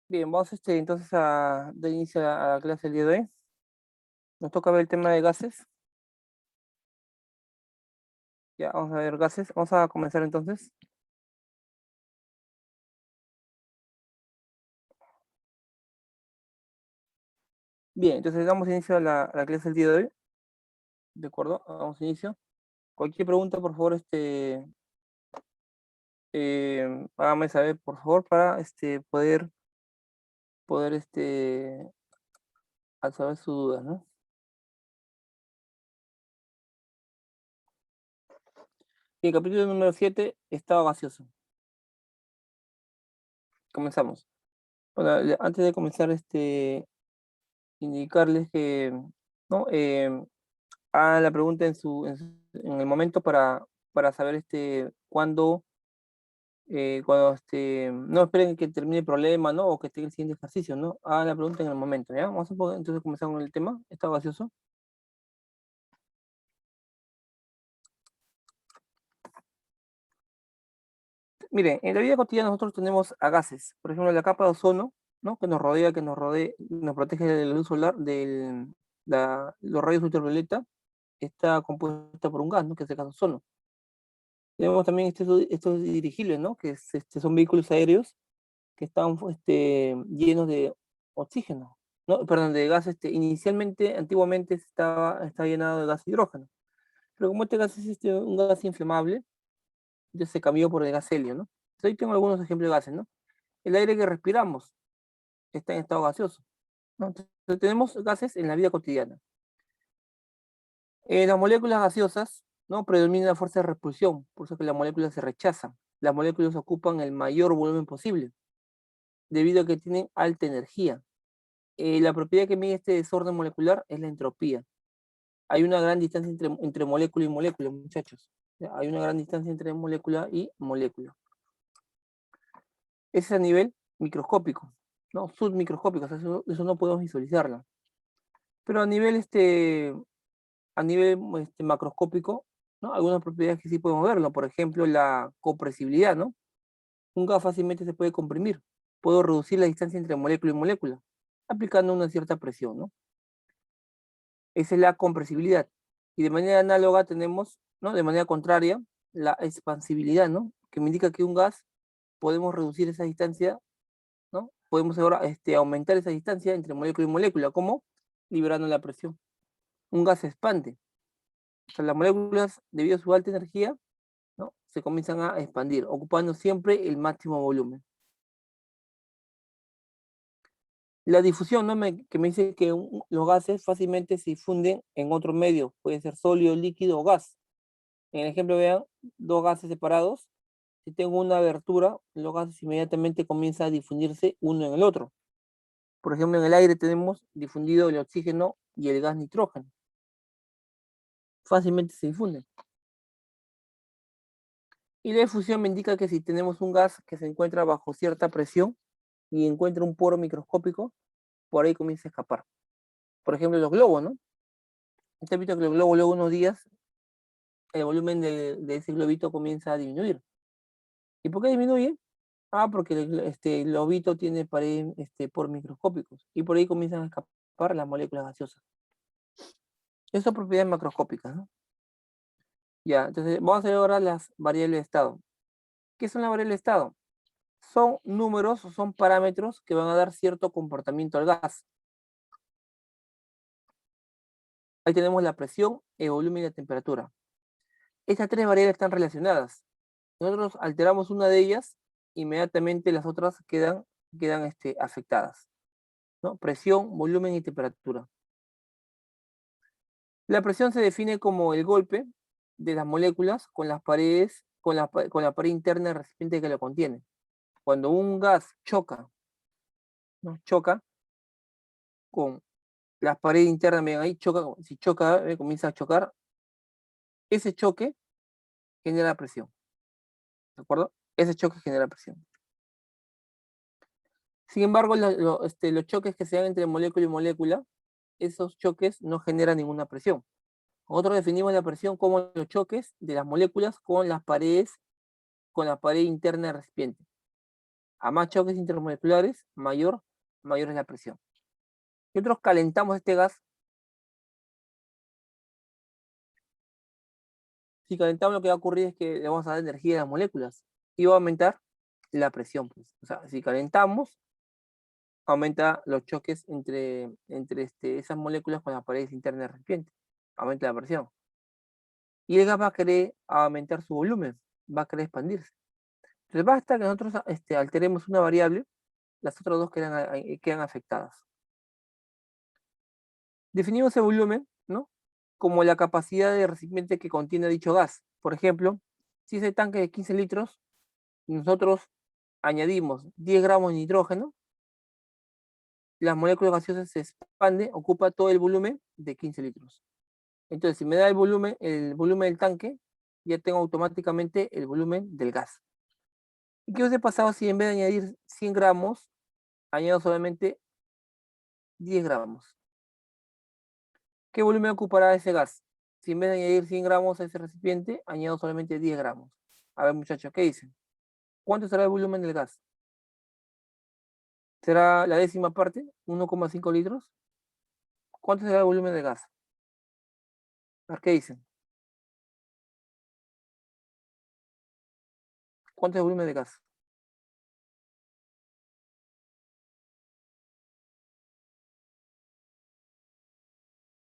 Bien, vamos entonces a dar inicio a la clase del día de hoy. Nos toca ver el tema de gases. Ya, vamos a ver gases. Vamos a comenzar entonces. Bien, entonces damos inicio a la clase del día de hoy. ¿De acuerdo? Damos inicio. Cualquier pregunta, por favor, hágame saber, por favor, para poder saber sus dudas, ¿no? Y el capítulo número 7, estado gaseoso. Comenzamos. Bueno, antes de comenzar, indicarles que, ¿no? Hagan la pregunta en el momento para saber cuando no esperen que termine el problema, ¿no? O que esté el siguiente ejercicio, ¿no? Hagan la pregunta en el momento, ¿ya? Vamos a poder, entonces comenzar con el tema. ¿Está gaseoso? Miren, en la vida cotidiana nosotros tenemos a gases. Por ejemplo, la capa de ozono, ¿no? Que nos rodea, nos protege de la luz solar, los rayos ultravioleta, está compuesta por un gas, ¿no? Que es el gas ozono. Tenemos también estos dirigibles, ¿no? Son vehículos aéreos que están llenos de oxígeno, no, perdón, de gas, inicialmente, antiguamente estaba llenado de gas hidrógeno, pero como este gas es un gas inflamable, entonces se cambió por el gas helio, ¿no? Entonces, ahí tengo algunos ejemplos de gases, ¿no? El aire que respiramos está en estado gaseoso, ¿no? Entonces, tenemos gases en la vida cotidiana. En las moléculas gaseosas, ¿no? Predomina la fuerza de repulsión, por eso que las moléculas se rechazan. Las moléculas ocupan el mayor volumen posible, debido a que tienen alta energía. La propiedad que mide este desorden molecular es la entropía. Hay una gran distancia entre molécula y molécula, muchachos. ¿Ya? Hay una gran distancia entre molécula y molécula. Ese es a nivel microscópico, ¿no? Submicroscópico, o sea, eso no podemos visualizarlo. Pero a nivel macroscópico, ¿no? Algunas propiedades que sí podemos verlo, por ejemplo, la compresibilidad, ¿no? Un gas fácilmente se puede comprimir. Puedo reducir la distancia entre molécula y molécula, aplicando una cierta presión, ¿no? Esa es la compresibilidad. Y de manera análoga tenemos, ¿no? De manera contraria, la expansibilidad, ¿no? Que me indica que un gas podemos reducir esa distancia, ¿no? Podemos ahora aumentar esa distancia entre molécula y molécula. ¿Cómo? Liberando la presión. Un gas se expande. O sea, las moléculas, debido a su alta energía, ¿no? Se comienzan a expandir, ocupando siempre el máximo volumen. La difusión, ¿no? Que me dice que los gases fácilmente se difunden en otro medio, puede ser sólido, líquido o gas. En el ejemplo, vean, dos gases separados. Si tengo una abertura, los gases inmediatamente comienzan a difundirse uno en el otro. Por ejemplo, en el aire tenemos difundido el oxígeno y el gas nitrógeno. Fácilmente se difunden. Y la difusión me indica que si tenemos un gas que se encuentra bajo cierta presión y encuentra un poro microscópico, por ahí comienza a escapar. Por ejemplo, los globos, ¿no? Usted ha visto que los globos luego de unos días, el volumen de ese globito comienza a disminuir. ¿Y por qué disminuye? Porque el lobito tiene paredes por microscópicos y por ahí comienzan a escapar las moléculas gaseosas. Esas son propiedades macroscópicas, ¿no? Ya, entonces vamos a ver ahora las variables de estado. ¿Qué son las variables de estado? Son números o son parámetros que van a dar cierto comportamiento al gas. Ahí tenemos la presión, el volumen y la temperatura. Estas tres variables están relacionadas. Nosotros alteramos una de ellas, inmediatamente las otras quedan afectadas, ¿no? Presión, volumen y temperatura. La presión se define como el golpe de las moléculas con las paredes, con la pared interna del recipiente que lo contiene. Cuando un gas choca, ¿no? Choca con las paredes internas, miren ahí, si choca, comienza a chocar, ese choque genera presión, ¿de acuerdo? Ese choque genera presión. Sin embargo, los choques que se dan entre molécula y molécula, esos choques no generan ninguna presión. Nosotros definimos la presión como los choques de las moléculas con la pared interna del recipiente. A más choques intermoleculares, mayor es la presión. Si nosotros calentamos este gas, si calentamos lo que va a ocurrir es que le vamos a dar energía a las moléculas y va a aumentar la presión. Pues. O sea, si calentamos, aumenta los choques entre esas moléculas con las paredes internas del recipiente. Aumenta la presión. Y el gas va a querer aumentar su volumen, va a querer expandirse. Entonces basta que nosotros alteremos una variable, las otras dos quedan afectadas. Definimos el volumen, ¿no? Como la capacidad de recipiente que contiene dicho gas. Por ejemplo, si ese tanque de 15 litros, nosotros añadimos 10 gramos de nitrógeno, las moléculas gaseosas se expanden, ocupa todo el volumen de 15 litros. Entonces, si me da el volumen del tanque, ya tengo automáticamente el volumen del gas. ¿Y qué hubiese pasado si en vez de añadir 100 gramos, añado solamente 10 gramos? ¿Qué volumen ocupará ese gas? Si en vez de añadir 100 gramos a ese recipiente, añado solamente 10 gramos. A ver, muchachos, ¿qué dicen? ¿Cuánto será el volumen del gas? ¿Será la décima parte? ¿1,5 litros? ¿Cuánto será el volumen del gas? A ver, ¿qué dicen? ¿Cuánto es el volumen de gas?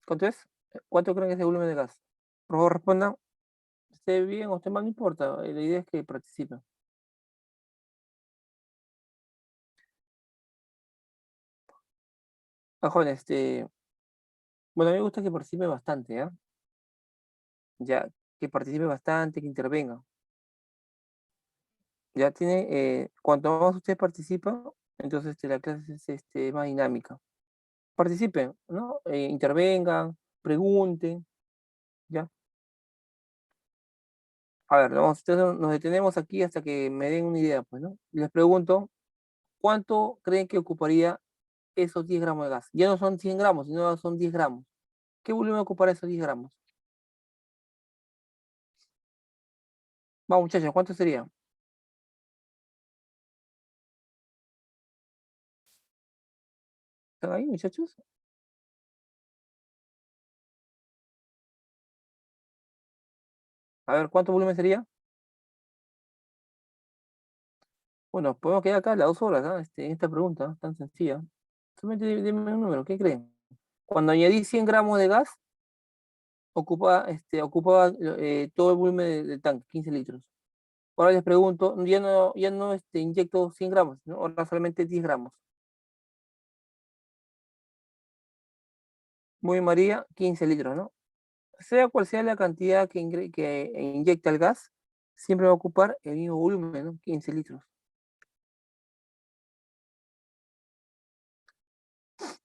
¿Cuánto es? ¿Cuánto creen que es el volumen de gas? Por favor, respondan. Esté bien o esté mal, no importa. La idea es que participen. Ah, joven, bueno, a mí me gusta que participe bastante, ¿ya? Ya, que participe bastante, que intervenga. Ya tiene, cuanto más usted participa, entonces la clase es más dinámica. Participen, ¿no? Intervengan, pregunten, ¿ya? A ver, nos detenemos aquí hasta que me den una idea, pues, ¿no? Les pregunto, ¿cuánto creen que ocuparía esos 10 gramos de gas? Ya no son 100 gramos, sino son 10 gramos. ¿Qué volumen ocupará esos 10 gramos? Vamos, muchachos, ¿cuánto sería? ¿Están ahí, muchachos? A ver, ¿cuánto volumen sería? Bueno, podemos quedar acá las 2 horas, ¿ah? En esta pregunta, tan sencilla. Solamente dime un número, ¿qué creen? Cuando añadí 100 gramos de gas, ocupaba todo el volumen del tanque, 15 litros. Ahora les pregunto, ya no inyecto 100 gramos, ¿no? Ahora solamente 10 gramos. Muy María, 15 litros, ¿no? Sea cual sea la cantidad que inyecta el gas, siempre va a ocupar el mismo volumen, ¿no? 15 litros.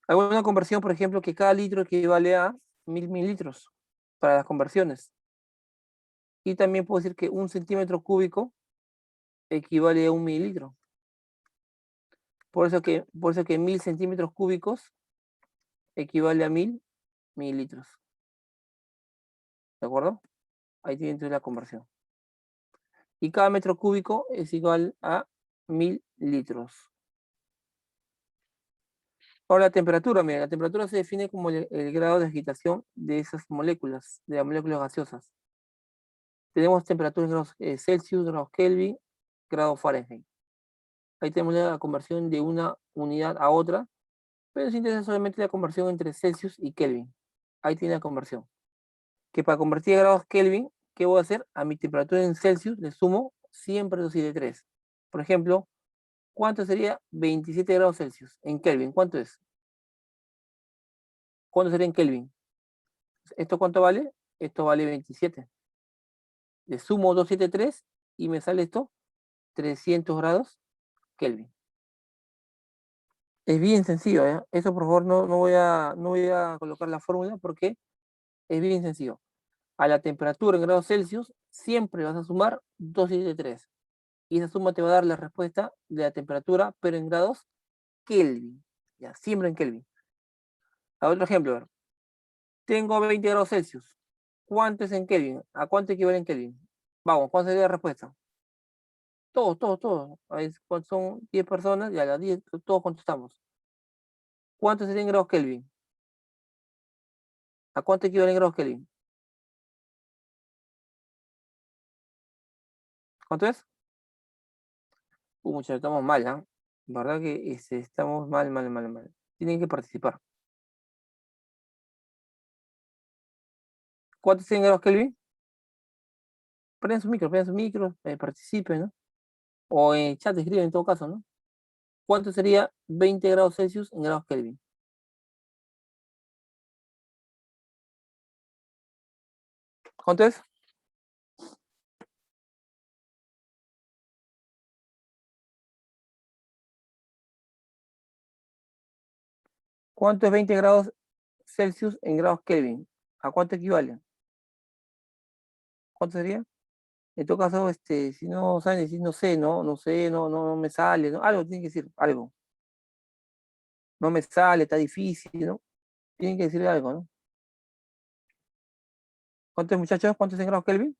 Alguna conversión, por ejemplo, que cada litro equivale a 1000 mililitros para las conversiones. Y también puedo decir que 1 centímetro cúbico equivale a 1 mililitro. Por eso que 1000 centímetros cúbicos equivale a 1000 mililitros. ¿De acuerdo? Ahí tiene entonces la conversión. Y cada metro cúbico es igual a 1000 litros. Ahora la temperatura, mira, la temperatura se define como el grado de agitación de esas moléculas, de las moléculas gaseosas. Tenemos temperaturas en grados Celsius, grados Kelvin, grados Fahrenheit. Ahí tenemos la conversión de una unidad a otra, pero nos interesa solamente la conversión entre Celsius y Kelvin. Ahí tiene la conversión. Que para convertir a grados Kelvin, ¿qué voy a hacer? A mi temperatura en Celsius le sumo siempre 273. Por ejemplo, ¿cuánto sería 27 grados Celsius? En Kelvin, ¿cuánto es? ¿Cuánto sería en Kelvin? ¿Esto cuánto vale? Esto vale 27. Le sumo 273 y me sale esto 300 grados Kelvin. Es bien sencillo, ¿eh? Eso por favor no voy a colocar la fórmula porque es bien sencillo. A la temperatura en grados Celsius siempre vas a sumar 273. Y esa suma te va a dar la respuesta de la temperatura, pero en grados Kelvin. Ya, siempre en Kelvin. A otro ejemplo, a ver. Tengo 20 grados Celsius. ¿Cuánto es en Kelvin? ¿A cuánto equivale en Kelvin? Vamos, ¿cuál sería la respuesta? Todos, todos, todos. Ahí son 10 personas y a las 10 todos contestamos. ¿Cuánto sería en grados Kelvin? ¿A cuánto equivale en grados Kelvin? ¿Cuánto es? Muchachos, estamos mal, ¿ah? ¿Verdad que estamos mal, mal, mal, mal? Tienen que participar. ¿Cuánto sería en grados Kelvin? Prendan su micro, participen, ¿no? O en chat escriben en todo caso, ¿no? ¿Cuánto sería 20 grados Celsius en grados Kelvin? ¿Cuánto es? ¿Cuánto es 20 grados Celsius en grados Kelvin? ¿A cuánto equivale? ¿Cuánto sería? En todo caso, si no saben decir no sé, no, no sé, no, no, no me sale, ¿no? Algo tienen que decir, algo. No me sale, está difícil, ¿no? Tienen que decir algo, ¿no? ¿Cuántos muchachos? ¿Cuántos en grados Kelvin?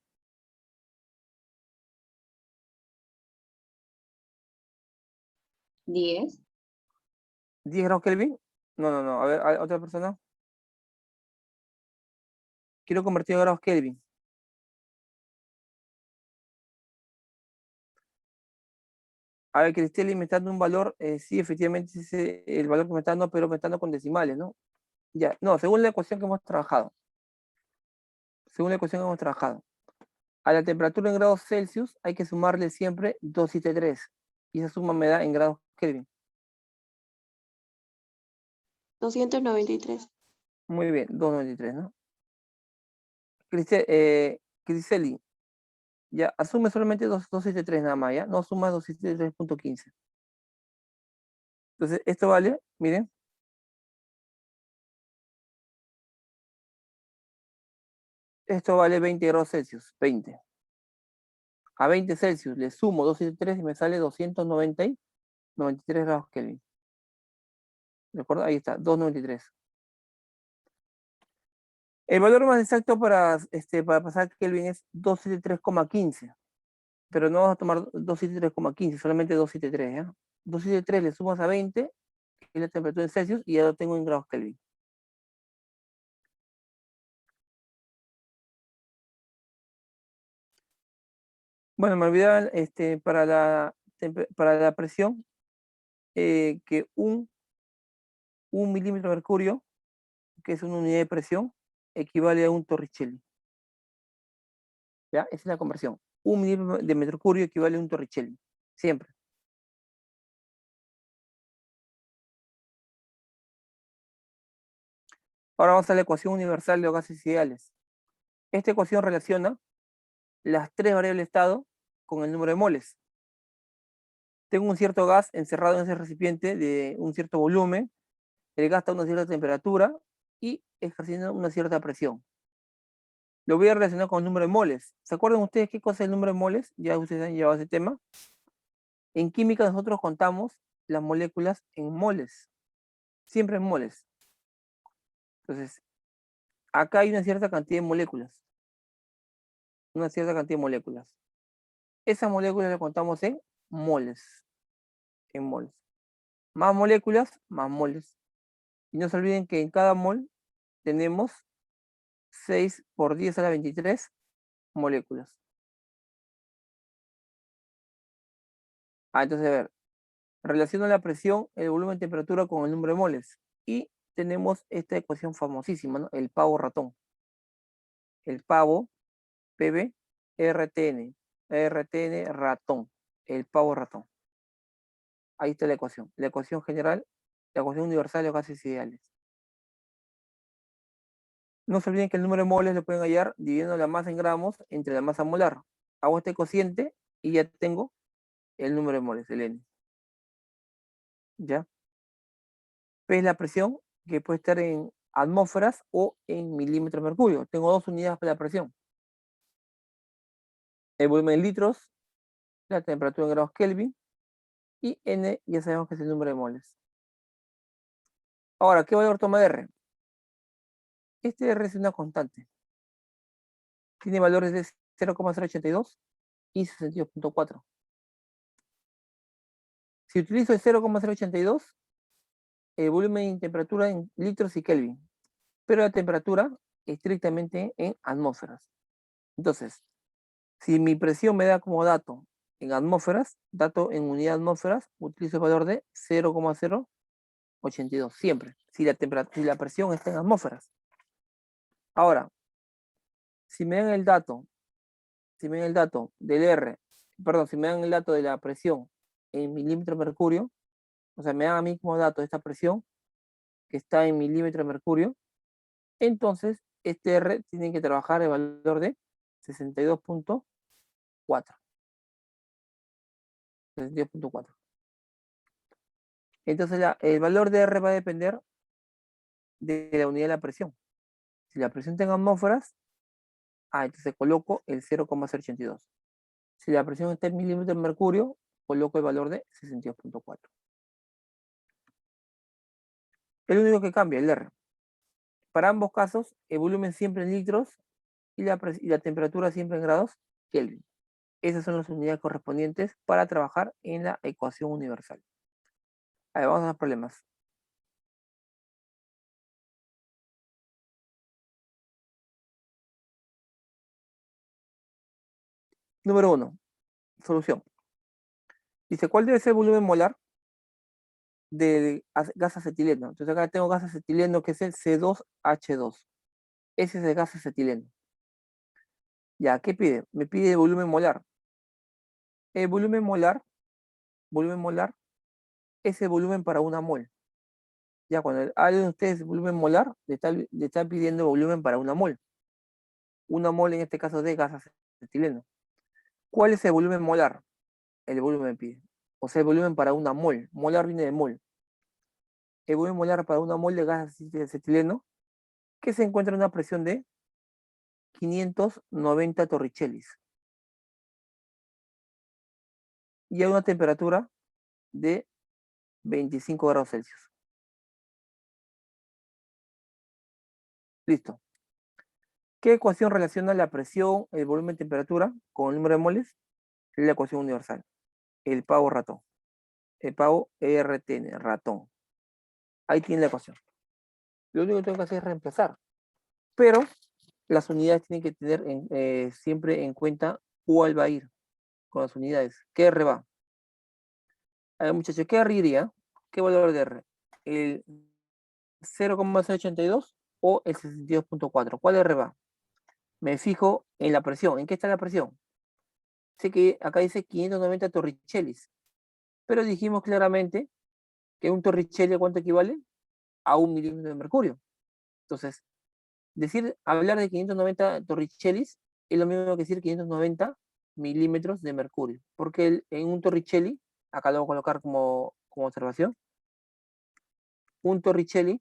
10. 10 grados Kelvin. No, no, no. A ver, otra persona. Quiero convertir a grados Kelvin. A ver, Cristeli me está dando un valor. Sí, efectivamente es el valor que me está dando, pero me está dando con decimales, ¿no? Ya, no, según la ecuación que hemos trabajado. Según la ecuación que hemos trabajado. A la temperatura en grados Celsius hay que sumarle siempre 273. Y esa suma me da en grados Kelvin. 293. Muy bien, 293, ¿no? Criseli, ya, asume solamente 273 nada más, ¿ya? No suma 273.15. Entonces, esto vale, miren, esto vale 20 grados Celsius, 20. A 20 Celsius le sumo 273 y me sale 293 grados Kelvin. ¿De acuerdo? Ahí está, 293. El valor más exacto para pasar Kelvin es 273,15. Pero no vamos a tomar 273,15, solamente 273, ¿ya? 273 le sumas a 20, que es la temperatura en Celsius, y ya lo tengo en grados Kelvin. Bueno, me olvidaba para la presión, que un milímetro de mercurio, que es una unidad de presión, equivale a un torricelli. ¿Ya? Esa es la conversión. Un milímetro de mercurio equivale a un torricelli. Siempre. Ahora vamos a la ecuación universal de los gases ideales. Esta ecuación relaciona las tres variables de estado con el número de moles. Tengo un cierto gas encerrado en ese recipiente de un cierto volumen, el gas está a una cierta temperatura y ejerciendo una cierta presión. Lo voy a relacionar con el número de moles. ¿Se acuerdan ustedes qué cosa es el número de moles? Ya ustedes han llevado ese tema. En química nosotros contamos las moléculas en moles, siempre en moles. Entonces, acá hay una cierta cantidad de moléculas, una cierta cantidad de moléculas. Esas moléculas las contamos en moles, en moles. Más moléculas, más moles. Y no se olviden que en cada mol tenemos 6 por 10 a la 23 moléculas. Entonces, a ver, relaciono la presión, el volumen, temperatura con el número de moles. Y tenemos esta ecuación famosísima, ¿no? El pavo ratón. El pavo, PV, RTN. RTN ratón. El pavo ratón. Ahí está la ecuación. La ecuación general, la ecuación universal de los gases ideales. No se olviden que el número de moles lo pueden hallar dividiendo la masa en gramos entre la masa molar. Hago este cociente y ya tengo el número de moles, el N. ¿Ya? P es la presión, que puede estar en atmósferas o en milímetros de mercurio. Tengo dos unidades para la presión. El volumen en litros, la temperatura en grados Kelvin y N ya sabemos que es el número de moles. Ahora, ¿qué valor toma R? Este R es una constante. Tiene valores de 0,082 y 62.4. Si utilizo el 0,082, el volumen y temperatura en litros y Kelvin, pero la temperatura estrictamente en atmósferas. Entonces, si mi presión me da como dato en atmósferas, dato en unidad de atmósferas, utilizo el valor de 0,082, siempre, si la presión está en atmósferas. Ahora, si me dan el dato del R, perdón, si me dan el dato de la presión en milímetros de mercurio, o sea, me dan a mí como dato esta presión que está en milímetros de mercurio, entonces este R tiene que trabajar el valor de 62.4. 62.4. Entonces el valor de R va a depender de la unidad de la presión. Si la presión está en atmósferas, entonces coloco el 0,082. Si la presión está en milímetros de mercurio, coloco el valor de 62.4. Es lo único que cambia, el R. Para ambos casos, el volumen siempre en litros y la temperatura siempre en grados Kelvin. Esas son las unidades correspondientes para trabajar en la ecuación universal. Ahí vamos a los problemas. Número 1. Solución. Dice, ¿cuál debe ser el volumen molar del gas acetileno? Entonces acá tengo gas acetileno que es el C2H2. Ese es el gas acetileno. Ya, ¿qué pide? Me pide el volumen molar. El volumen molar es el volumen para una mol. Ya cuando hablen ustedes de volumen molar, le están pidiendo volumen para una mol. Una mol en este caso de gas acetileno. ¿Cuál es el volumen molar? El volumen pide. O sea, el volumen para una mol. Molar viene de mol. El volumen molar para una mol de gas acetileno que se encuentra en una presión de 590 torricellis. Y a una temperatura de 25 grados Celsius. Listo. ¿Qué ecuación relaciona la presión, el volumen, temperatura con el número de moles? Es la ecuación universal. El pavo ratón. El pavo RTN, ratón. Ahí tiene la ecuación. Lo único que tengo que hacer es reemplazar. Pero las unidades tienen que tener siempre en cuenta cuál va a ir con las unidades. ¿Qué R va? A ver, muchachos, ¿qué R iría? ¿Qué valor de R? ¿El 0,082 o el 62.4? ¿Cuál R va? Me fijo en la presión. ¿En qué está la presión? Sé que acá dice 590 torricellis, pero dijimos claramente que un torricelli, ¿cuánto equivale? A 1 milímetro de mercurio. Entonces, hablar de 590 torricellis es lo mismo que decir 590 milímetros de mercurio, porque en un torricelli, acá lo voy a colocar como observación, un torricelli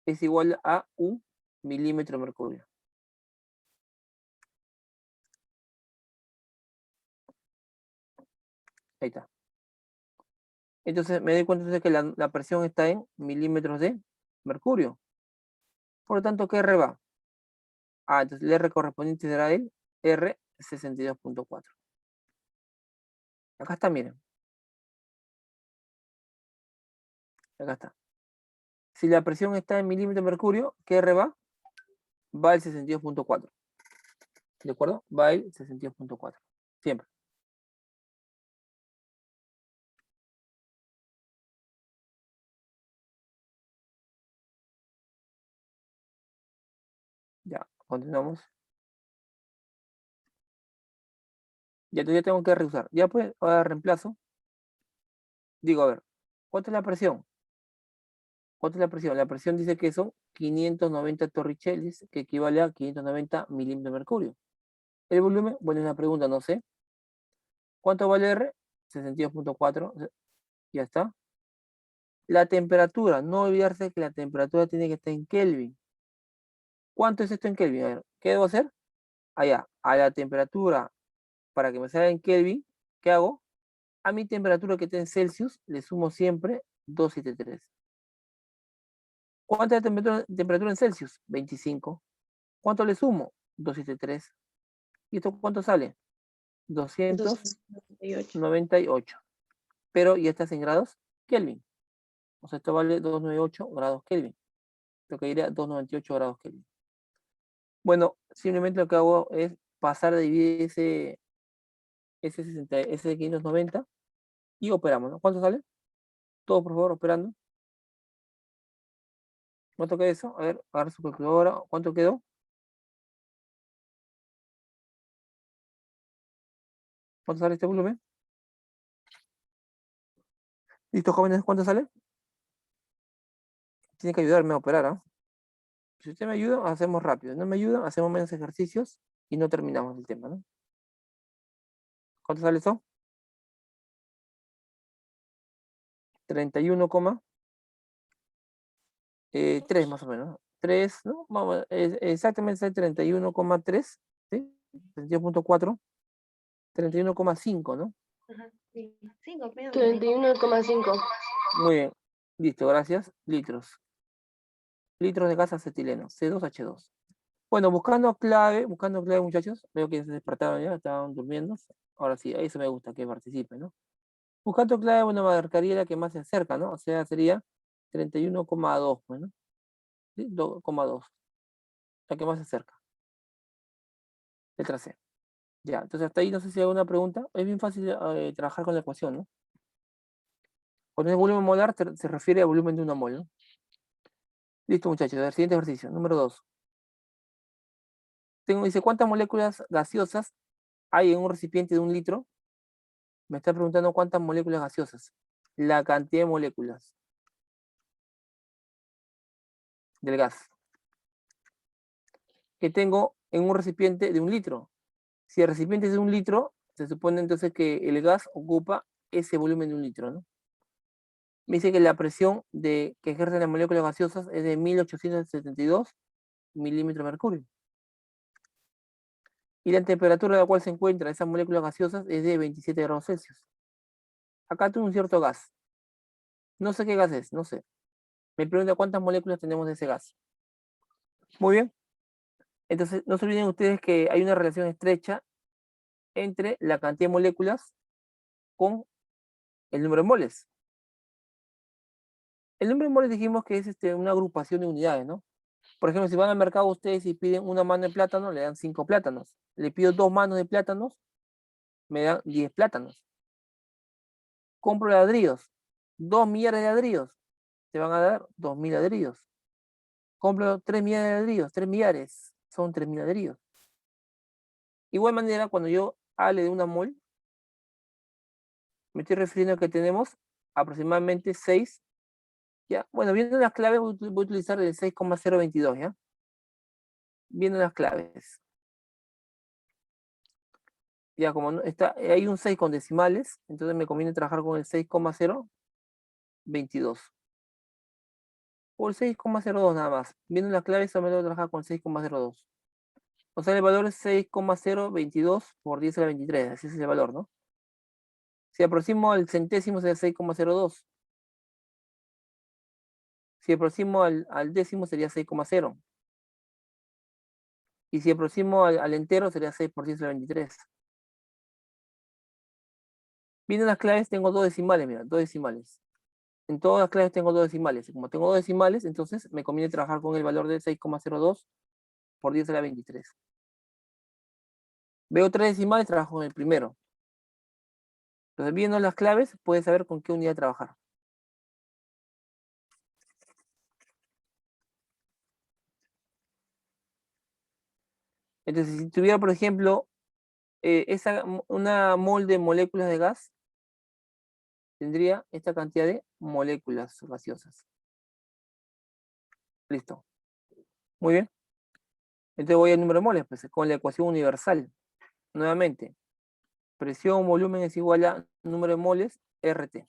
es igual a 1 milímetro de mercurio. Ahí está. Entonces me doy cuenta de que la presión está en milímetros de mercurio. Por lo tanto, ¿qué R va? Entonces el R correspondiente será el R62.4. Acá está, miren. Acá está. Si la presión está en milímetros de mercurio, ¿qué R va? Va el 62.4. ¿De acuerdo? Va el 62.4. Siempre. Ya, continuamos. Ya, entonces ya tengo que reusar. Ya pues, ahora reemplazo. Digo, a ver, ¿cuánto es la presión? ¿Cuánto es la presión? La presión dice que son 590 torricellis, que equivale a 590 milímetros de mercurio. El volumen, bueno, es una pregunta, no sé. ¿Cuánto vale R? 62.4. Ya está. La temperatura, no olvidarse que la temperatura tiene que estar en Kelvin. ¿Cuánto es esto en Kelvin? A ver, ¿qué debo hacer? Allá, a la temperatura, para que me salga en Kelvin, ¿qué hago? A mi temperatura que está en Celsius, le sumo siempre 273. ¿Cuánta es la temperatura en Celsius? 25. ¿Cuánto le sumo? 273. ¿Y esto cuánto sale? 298. 298. pero ya estás en grados Kelvin. O sea, esto vale 298 grados Kelvin. Lo que diría 298 grados Kelvin. Bueno, simplemente lo que hago es pasar a dividir ese 590 y operamos, ¿no? ¿Cuánto sale? Todos, por favor, operando. ¿Cuánto queda eso? A ver, agarra su calculadora. ¿Cuánto quedó? ¿Cuánto sale este volumen? ¿Listo, jóvenes? ¿Cuánto sale? Tiene que ayudarme a operar, ¿ah? Si usted me ayuda, hacemos rápido. No me ayuda, hacemos menos ejercicios y no terminamos el tema, ¿no? ¿Cuánto sale eso? 31,3 más o menos. 3, ¿no? Vamos, exactamente sale 31,3, ¿sí? 32,4, 31,5, ¿no? 31,5. Muy bien. Listo, gracias. Litros. Litros de gas acetileno, C2H2. Bueno, buscando clave, muchachos. Veo que se despertaron ya, estaban durmiendo. Ahora sí, a eso me gusta que participen, ¿no? Buscando clave, bueno, marcaría la que más se acerca, ¿no? O sea, sería 31,2, pues, ¿no? ¿Sí? 2,2. La que más se acerca. Letra C. Ya, entonces hasta ahí no sé si hay alguna pregunta. Es bien fácil trabajar con la ecuación, ¿no? Cuando es volumen molar se refiere al volumen de una mol, ¿no? Listo, muchachos. El siguiente ejercicio, número 2. Dice, ¿cuántas moléculas gaseosas hay en un recipiente de 1 litro? Me está preguntando cuántas moléculas gaseosas. La cantidad de moléculas del gas que tengo en un recipiente de 1 litro. Si el recipiente es de 1 litro, se supone entonces que el gas ocupa ese volumen de 1 litro, ¿no? Me dice que la presión que ejercen las moléculas gaseosas es de 1872 milímetros de mercurio. Y la temperatura a la cual se encuentran esas moléculas gaseosas es de 27 grados Celsius. Acá tengo un cierto gas. No sé qué gas es, no sé. Me pregunta cuántas moléculas tenemos de ese gas. Muy bien. Entonces, no se olviden ustedes que hay una relación estrecha entre la cantidad de moléculas con el número de moles. El número de moles dijimos que es una agrupación de unidades, ¿no? Por ejemplo, si van al mercado ustedes y piden una mano de plátano, le dan 5 plátanos. Le pido 2 manos de plátanos, me dan 10 plátanos. Compro ladrillos, 2 millares de ladrillos, te van a dar 2.000 ladrillos. Compro 3 millares de ladrillos, 3 millares, son 3.000 ladrillos. Igual manera, cuando yo hable de una mol, me estoy refiriendo a que tenemos aproximadamente 6, ¿ya? Bueno, viendo las claves voy a utilizar el 6,022, ¿ya? Viendo las claves. Ya como no, hay un 6 con decimales, entonces me conviene trabajar con el 6,022. O el 6,02 nada más. Viendo las claves solamente voy a trabajar con 6,02. O sea, el valor es 6,022 por 10 a la 23, así es el valor, ¿no? Si aproximo al centésimo sería 6,02. Si aproximo al décimo sería 6,0. Y si aproximo al entero sería 6 por 10 a la 23. Viendo las claves tengo 2 decimales, mira, 2 decimales. En todas las claves tengo 2 decimales. Como tengo 2 decimales, entonces me conviene trabajar con el valor de 6,02 por 10 a la 23. Veo 3 decimales, trabajo con el primero. Entonces, viendo las claves, puedes saber con qué unidad trabajar. Entonces, si tuviera, por ejemplo, una mol de moléculas de gas, tendría esta cantidad de moléculas gaseosas. Listo. Muy bien. Entonces voy al número de moles, pues, con la ecuación universal. Nuevamente, presión, volumen es igual a número de moles, RT.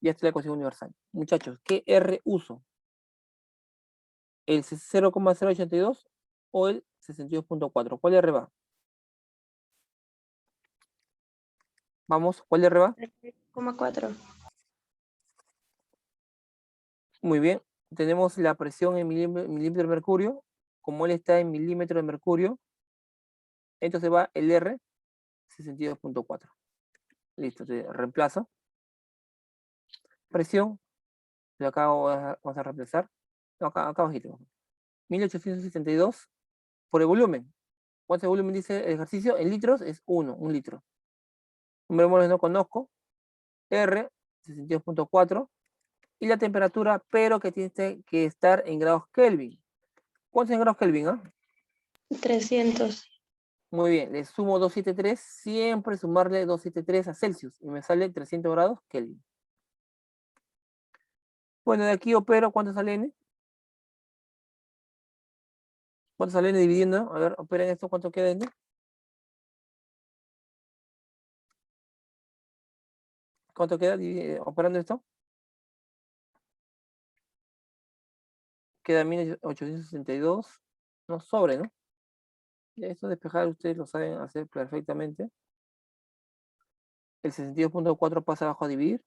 Y esta es la ecuación universal. Muchachos, ¿qué R uso? ¿El 0,082 o el 62,4? ¿Cuál R va? Vamos, ¿cuál R va? 4. Muy bien. Tenemos la presión en milímetro de mercurio. Como él está en milímetro de mercurio, entonces va el R 62,4. Listo, te reemplazo. presión, lo acá vamos a reemplazar, no, acá abajito, 1872 por el volumen. ¿Cuánto es el volumen dice el ejercicio? En litros es 1 litro. Número de moles no conozco, R, 62.4, y la temperatura, pero que tiene que estar en grados Kelvin. ¿Cuántos en grados Kelvin? 300. Muy bien, le sumo 273, siempre sumarle 273 a Celsius, y me sale 300 grados Kelvin. Bueno, de aquí opero, ¿cuánto sale N? ¿Cuánto sale N dividiendo? A ver, operen esto, ¿cuánto queda N? ¿Cuánto queda operando esto? Queda 1862. No sobre, ¿no? Ya esto despejar ustedes lo saben hacer perfectamente. El 62.4 pasa abajo a dividir.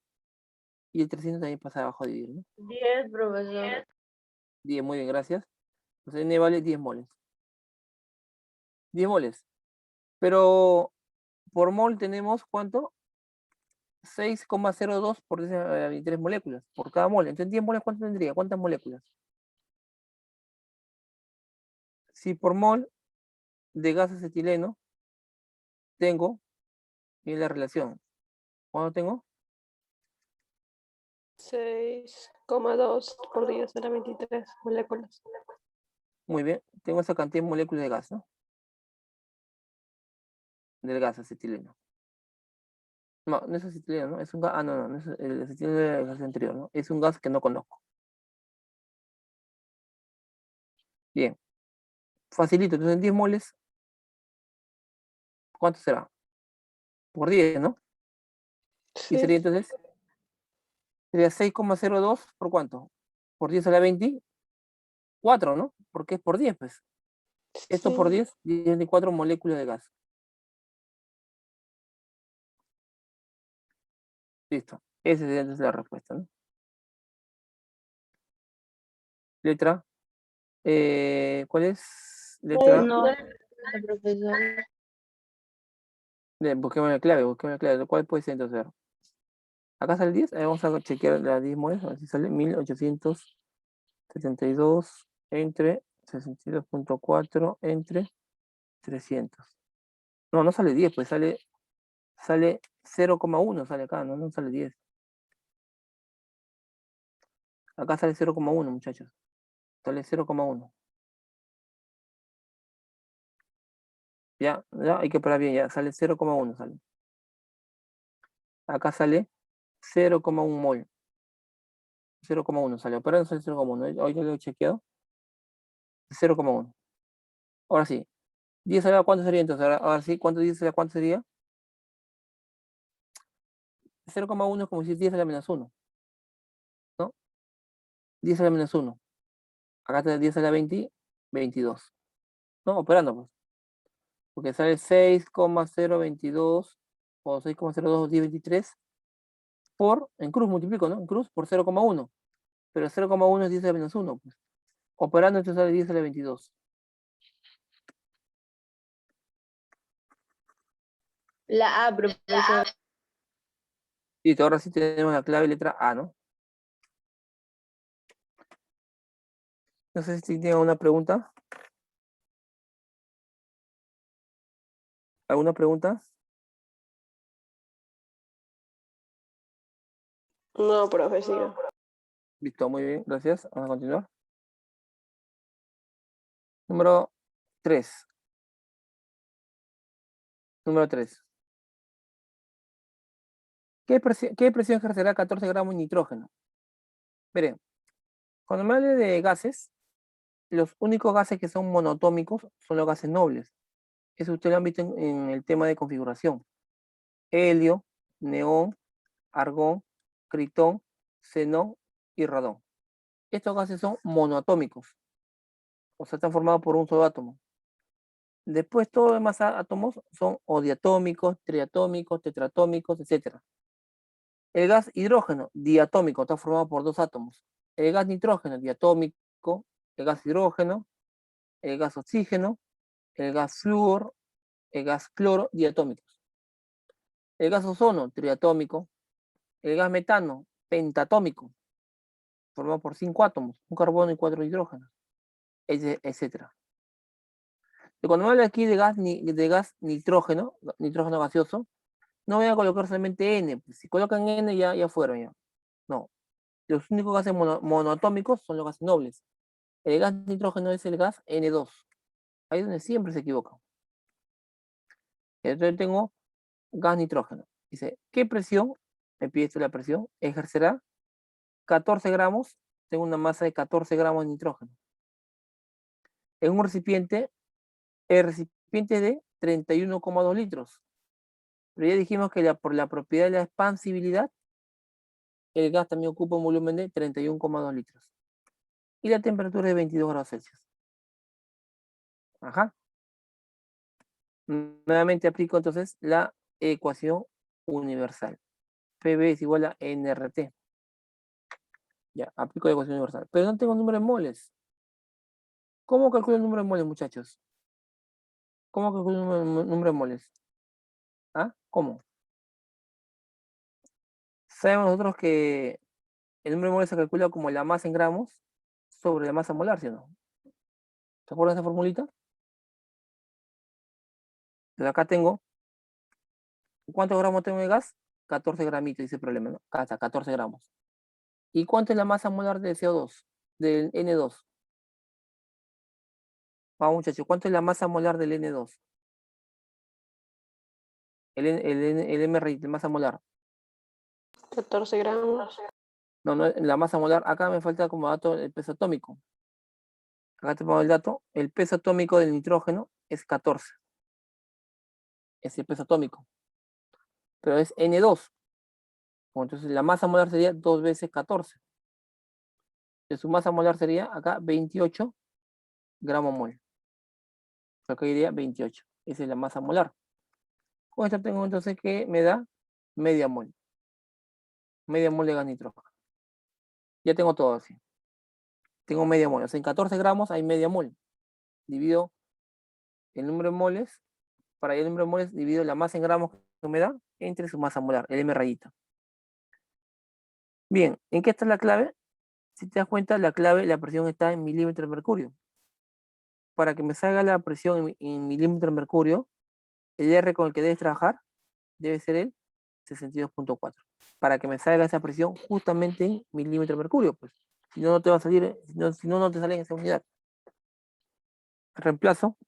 Y el 300 también pasa abajo a dividir, ¿no? 10, profesor. 10, muy bien, gracias. Entonces N vale 10 moles. 10 moles. Pero por mol tenemos, ¿cuánto? 6,02 por 10 a la 23 moléculas por cada mol. Entonces 10 moles, ¿cuánto tendría? ¿Cuántas moléculas? Si por mol de gas acetileno tengo, miren la relación. ¿Cuánto tengo? 6,2 por 10 a la 23 moléculas. Muy bien, tengo esa cantidad de moléculas de gas, ¿no? Del gas acetileno. No, no es acetileno, ¿no? Es un gas. Ah, no, no es el acetileno del gas anterior, ¿no? Es un gas que no conozco. Bien. Facilito, entonces en 10 moles, ¿cuánto será? Por 10, ¿no? Y Sí, sería entonces, sería 6,02 por cuánto? Por 10 a la 24, ¿no? Porque es por 10, pues. Esto por sí. 10, 24 moléculas de gas. Listo. Esa sería entonces la respuesta, ¿no? Letra. ¿Cuál es? Letra. No, profesor. Busquemos la clave, busquemos la clave. ¿Cuál puede ser entonces? Acá sale 10. Vamos a chequear las 10 moles. A ver si sale 1872 entre 62.4 entre 300. No, no sale 10, pues sale 0,1, sale acá, no sale 10. Acá sale 0,1, muchachos. Sale 0,1. Ya, hay que parar bien, ya, sale 0,1, sale. Acá sale 0,1 mol. 0,1 sale, pero no sale 0,1. Hoy ya lo he chequeado. 0,1. Ahora sí. 10 a la cuánto sería entonces. Ahora sí, ¿cuánto 10 a la cuánto sería? 0,1 es como si 10 a la menos 1, ¿no? 10 a la menos 1. Acá está 10 a la 20, 22. ¿No? Operando, pues. Porque sale 6,022 o 6,021023 en cruz multiplico, ¿no? En cruz por 0,1. Pero 0,1 es 10 a la menos 1, pues. Operando esto sale 10 a la 22. La A, profesor. Listo, ahora sí tenemos la clave letra A, ¿no? No sé si tienen una pregunta. ¿Alguna pregunta? No, profesor. Listo, muy bien, gracias. Vamos a continuar. Número 3. Número 3. ¿Qué presión ejercerá 14 gramos de nitrógeno? Miren, cuando me hable de gases, los únicos gases que son monoatómicos son los gases nobles. Eso ustedes lo han visto en el tema de configuración. Helio, neón, argón, critón, xenón y radón. Estos gases son monoatómicos, o sea, están formados por un solo átomo. Después, todos los demás átomos son o diatómicos, triatómicos, tetratómicos, etc. El gas hidrógeno, diatómico, está formado por dos átomos. El gas nitrógeno, diatómico, el gas hidrógeno, el gas oxígeno, el gas flúor, el gas cloro, diatómicos. El gas ozono, triatómico. El gas metano, pentatómico, formado por 5 átomos, un carbono y 4 hidrógenos, etc. Y cuando me habla aquí de gas nitrógeno, nitrógeno gaseoso, no voy a colocar solamente N, pues si colocan N ya fueron ya. No, los únicos gases monoatómicos son los gases nobles. El gas nitrógeno es el gas N2. Ahí es donde siempre se equivocan. Entonces tengo gas nitrógeno. Dice, ¿qué presión? Me pide esto la presión. Ejercerá 14 gramos. Tengo una masa de 14 gramos de nitrógeno. En un recipiente, el recipiente es de 31,2 litros. Pero ya dijimos que por la propiedad de la expansibilidad, el gas también ocupa un volumen de 31,2 litros. Y la temperatura es de 22 grados Celsius. Ajá. Nuevamente aplico entonces la ecuación universal. PV es igual a nRT. Ya, aplico la ecuación universal. Pero no tengo número en moles. ¿Cómo calculo el número en moles, muchachos? ¿Cómo calculo el número en moles? ¿Ah? ¿Cómo? Sabemos nosotros que el número en moles se calcula como la masa en gramos sobre la masa molar, ¿sí o no? ¿Se acuerdan de esa formulita? Entonces acá tengo, ¿cuántos gramos tengo de gas? 14 gramitos, dice el problema, ¿no? Hasta 14 gramos. ¿Y cuánto es la masa molar del CO2? Del N2. Vamos, muchachos, ¿cuánto es la masa molar del N2? El MRI, la masa molar. 14 gramos. No, la masa molar, acá me falta como dato el peso atómico. Acá te pongo el dato, el peso atómico del nitrógeno es 14. Es el peso atómico. Pero es N2. Entonces la masa molar sería 2 veces 14. Entonces su masa molar sería acá 28 gramos mol. Acá iría 28. Esa es la masa molar. Con esto tengo entonces que me da media mol. Media mol de gas nitrógeno. Ya tengo todo así. Tengo media mol. O sea, en 14 gramos hay media mol. Divido el número de moles. Para el número de moles divido la masa en gramos que me da entre su masa molar, el M rayita. Bien, ¿en qué está la clave? Si te das cuenta, la clave, la presión está en milímetros de mercurio. Para que me salga la presión en milímetros de mercurio, el R con el que debes trabajar debe ser el 62,4. Para que me salga esa presión justamente en milímetros de mercurio, pues. Si no, no te va a salir, si no, no te sale en esa unidad. Reemplazo.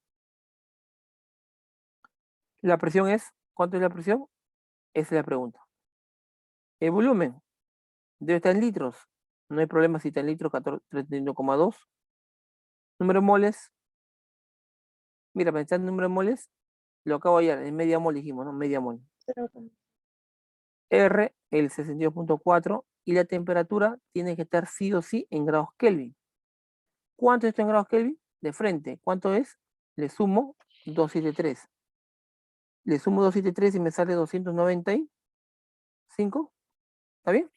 La presión es, ¿cuánto es la presión? Esa es la pregunta. El volumen debe estar en litros. No hay problema si está en litros, 31,2. Número de moles. Mira, pensando en número de moles, lo acabo de hallar, en media mol dijimos, ¿no? Media mol. R, el 62,4, y la temperatura tiene que estar sí o sí en grados Kelvin. ¿Cuánto está en grados Kelvin? De frente. ¿Cuánto es? Le sumo 273. Le sumo 273 y me sale 295. ¿Está bien?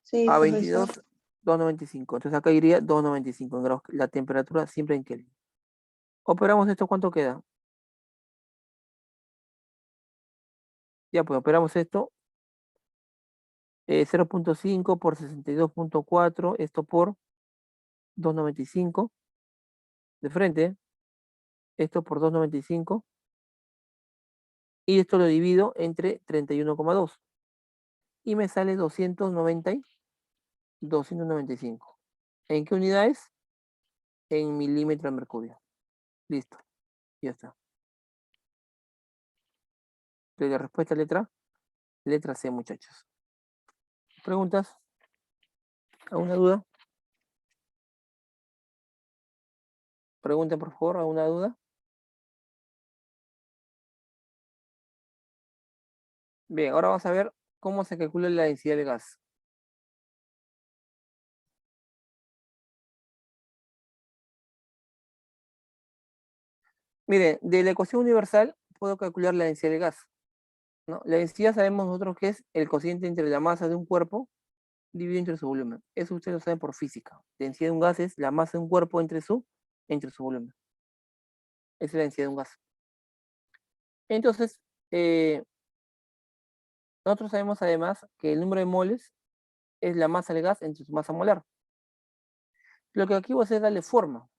Sí, A profesor. 22, 295. Entonces acá iría 295 en grados, la temperatura siempre en Kelvin. Operamos esto, ¿cuánto queda? Ya, pues operamos esto. 0,5 por 62,4, esto por 295. De frente, esto por 295. Y esto lo divido entre 31,2. Y me sale 295. ¿En qué unidades? En milímetros de mercurio. Listo. Ya está. Entonces la respuesta letra C, muchachos. ¿Preguntas? ¿Alguna duda? Pregunten, por favor, ¿alguna duda? Bien, ahora vamos a ver cómo se calcula la densidad de gas. Miren, de la ecuación universal puedo calcular la densidad de gas, ¿no? La densidad sabemos nosotros que es el cociente entre la masa de un cuerpo dividido entre su volumen. Eso ustedes lo saben por física. La densidad de un gas es la masa de un cuerpo entre su volumen. Esa es la densidad de un gas. Entonces, Nosotros sabemos además que el número de moles es la masa del gas entre su masa molar. Lo que aquí voy a hacer es darle forma.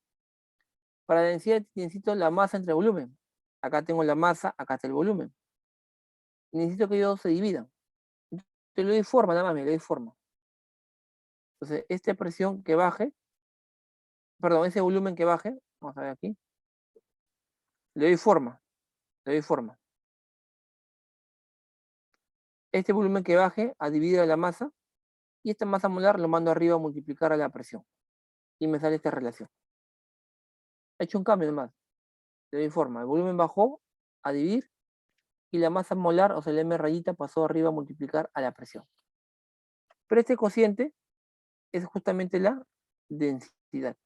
Para la densidad necesito la masa entre el volumen. Acá tengo la masa, acá está el volumen. Necesito que ellos se dividan. Te le doy forma, nada más, me le doy forma. Entonces, esta presión que baje, perdón, ese volumen que baje, vamos a ver aquí, le doy forma, le doy forma. Este volumen que baje a dividir a la masa, y esta masa molar lo mando arriba a multiplicar a la presión. Y me sale esta relación. He hecho un cambio nomás. Le doy forma. El volumen bajó a dividir y la masa molar, o sea, el M rayita, pasó arriba a multiplicar a la presión. Pero este cociente es justamente la densidad.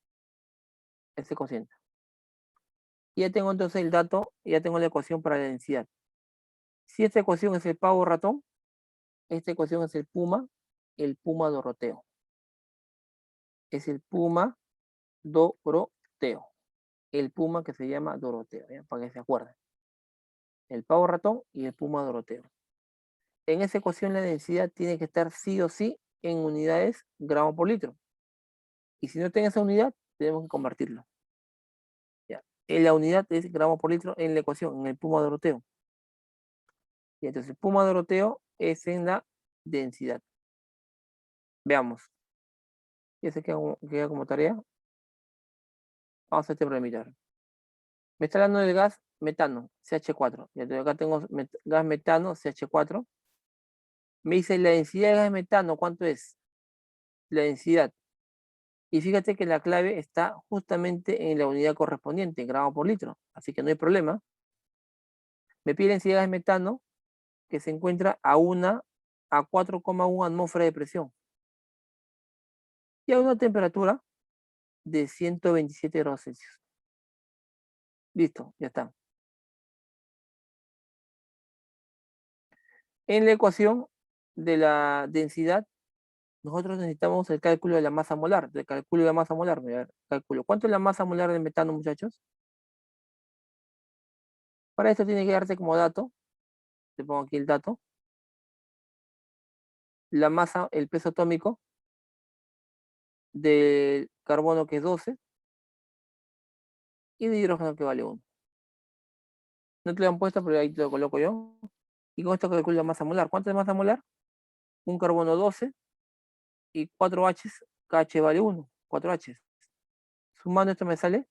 Este cociente. Y ya tengo entonces el dato, ya tengo la ecuación para la densidad. Si esta ecuación es el pavo ratón, esta ecuación es el puma doroteo. Es el puma doroteo. El puma que se llama Doroteo, ¿ya? Para que se acuerden. El pavo ratón y el puma doroteo. En esa ecuación la densidad tiene que estar sí o sí en unidades gramo por litro. Y si no tiene esa unidad, tenemos que convertirlo. ¿Ya? La unidad es gramo por litro en la ecuación, en el puma doroteo. Y entonces el puma doroteo es en la densidad. Veamos. Ya se queda como tarea. Vamos a este problemita. Me está hablando del gas metano, CH4. Y entonces acá tengo gas metano, CH4. Me dice la densidad de gas metano, ¿cuánto es? La densidad. Y fíjate que la clave está justamente en la unidad correspondiente, gramo por litro. Así que no hay problema. Me pide la densidad de gas metano que se encuentra a 4,1 atmósfera de presión. Y a una temperatura de 127 grados Celsius. Listo, ya está. En la ecuación de la densidad, nosotros necesitamos el cálculo de la masa molar. El cálculo de la masa molar, mira, cálculo. ¿Cuánto es la masa molar de metano, muchachos? Para esto tiene que darte como dato. Te pongo aquí el dato. La masa, el peso atómico del carbono, que es 12, y de hidrógeno, que vale 1. No te lo han puesto, pero ahí te lo coloco yo. Y con esto calculo la masa molar. ¿Cuánto es masa molar? Un carbono 12 y 4 H, KH vale 1, 4 H. Sumando esto me sale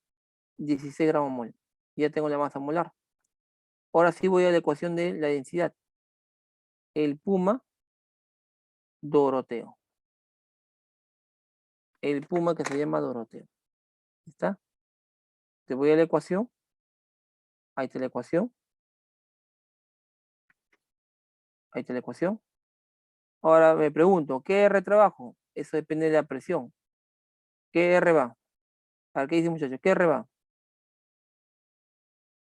16 gramos mol. Ya tengo la masa molar. Ahora sí voy a la ecuación de la densidad. El puma doroteo. El puma que se llama doroteo. ¿Está? Te voy a la ecuación. Ahí está la ecuación. Ahí está la ecuación. Ahora me pregunto, ¿qué R trabajo? Eso depende de la presión. ¿Qué R va? A ver, ¿qué dice, muchachos? ¿Qué R va?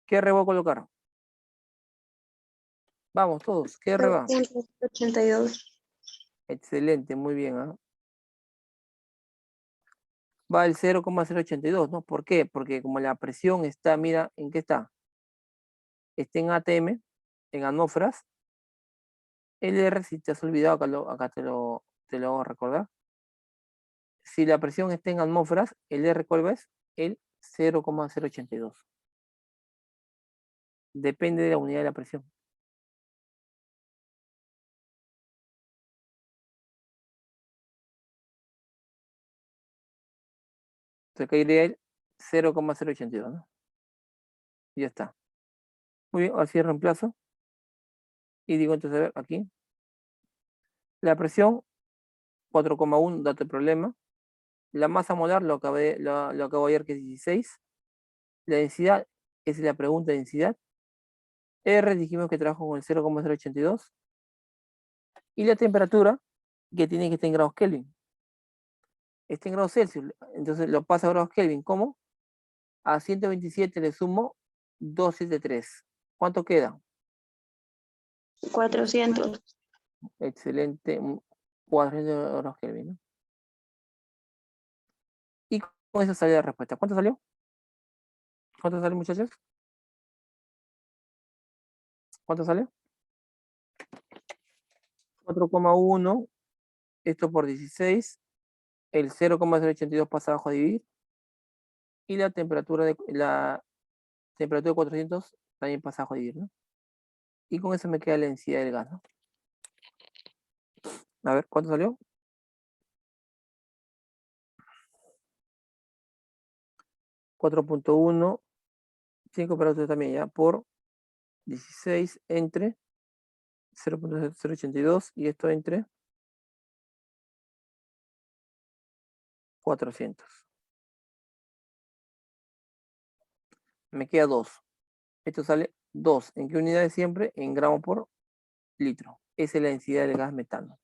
¿Qué R voy a colocar? Vamos todos, ¿qué R va? 382. Excelente, muy bien. ¿Ah? Va el 0,082, ¿no? ¿Por qué? Porque como la presión está, mira, ¿en qué está? Está en ATM, en atmósferas. El R, si te has olvidado, acá te lo voy a recordar. Si la presión está en atmósferas, el R, ¿cuál es? El 0,082. Depende de la unidad de la presión. Entonces acá iría el 0,082, ¿no? Y ya está. Muy bien, así reemplazo. Y digo entonces, a ver, aquí. La presión, 4,1, dato de problema. La masa molar, lo acabo de ver que es 16. La densidad, es la pregunta de densidad. R, dijimos que trabajo con el 0,082. Y la temperatura, que tiene que estar en grados Kelvin. Está en grados Celsius. Entonces lo pasa a grados Kelvin. ¿Cómo? A 127 le sumo 273. ¿Cuánto queda? 400. Excelente. 400 grados Kelvin, ¿no? Y con eso sale la respuesta. ¿Cuánto salió? ¿Cuánto sale, muchachos? ¿Cuánto sale? 4,1, esto por 16, el 0,082 pasa abajo a dividir, y la temperatura de 400 también pasa abajo a dividir, ¿no? Y con eso me queda la densidad del gas, ¿no? A ver, ¿cuánto salió? 4,1, 5 para usted también, ya, por 16 entre 0,082 y esto entre 400. Me queda 2. Esto sale 2. ¿En qué unidades siempre? En gramos por litro. Esa es la densidad del gas metano.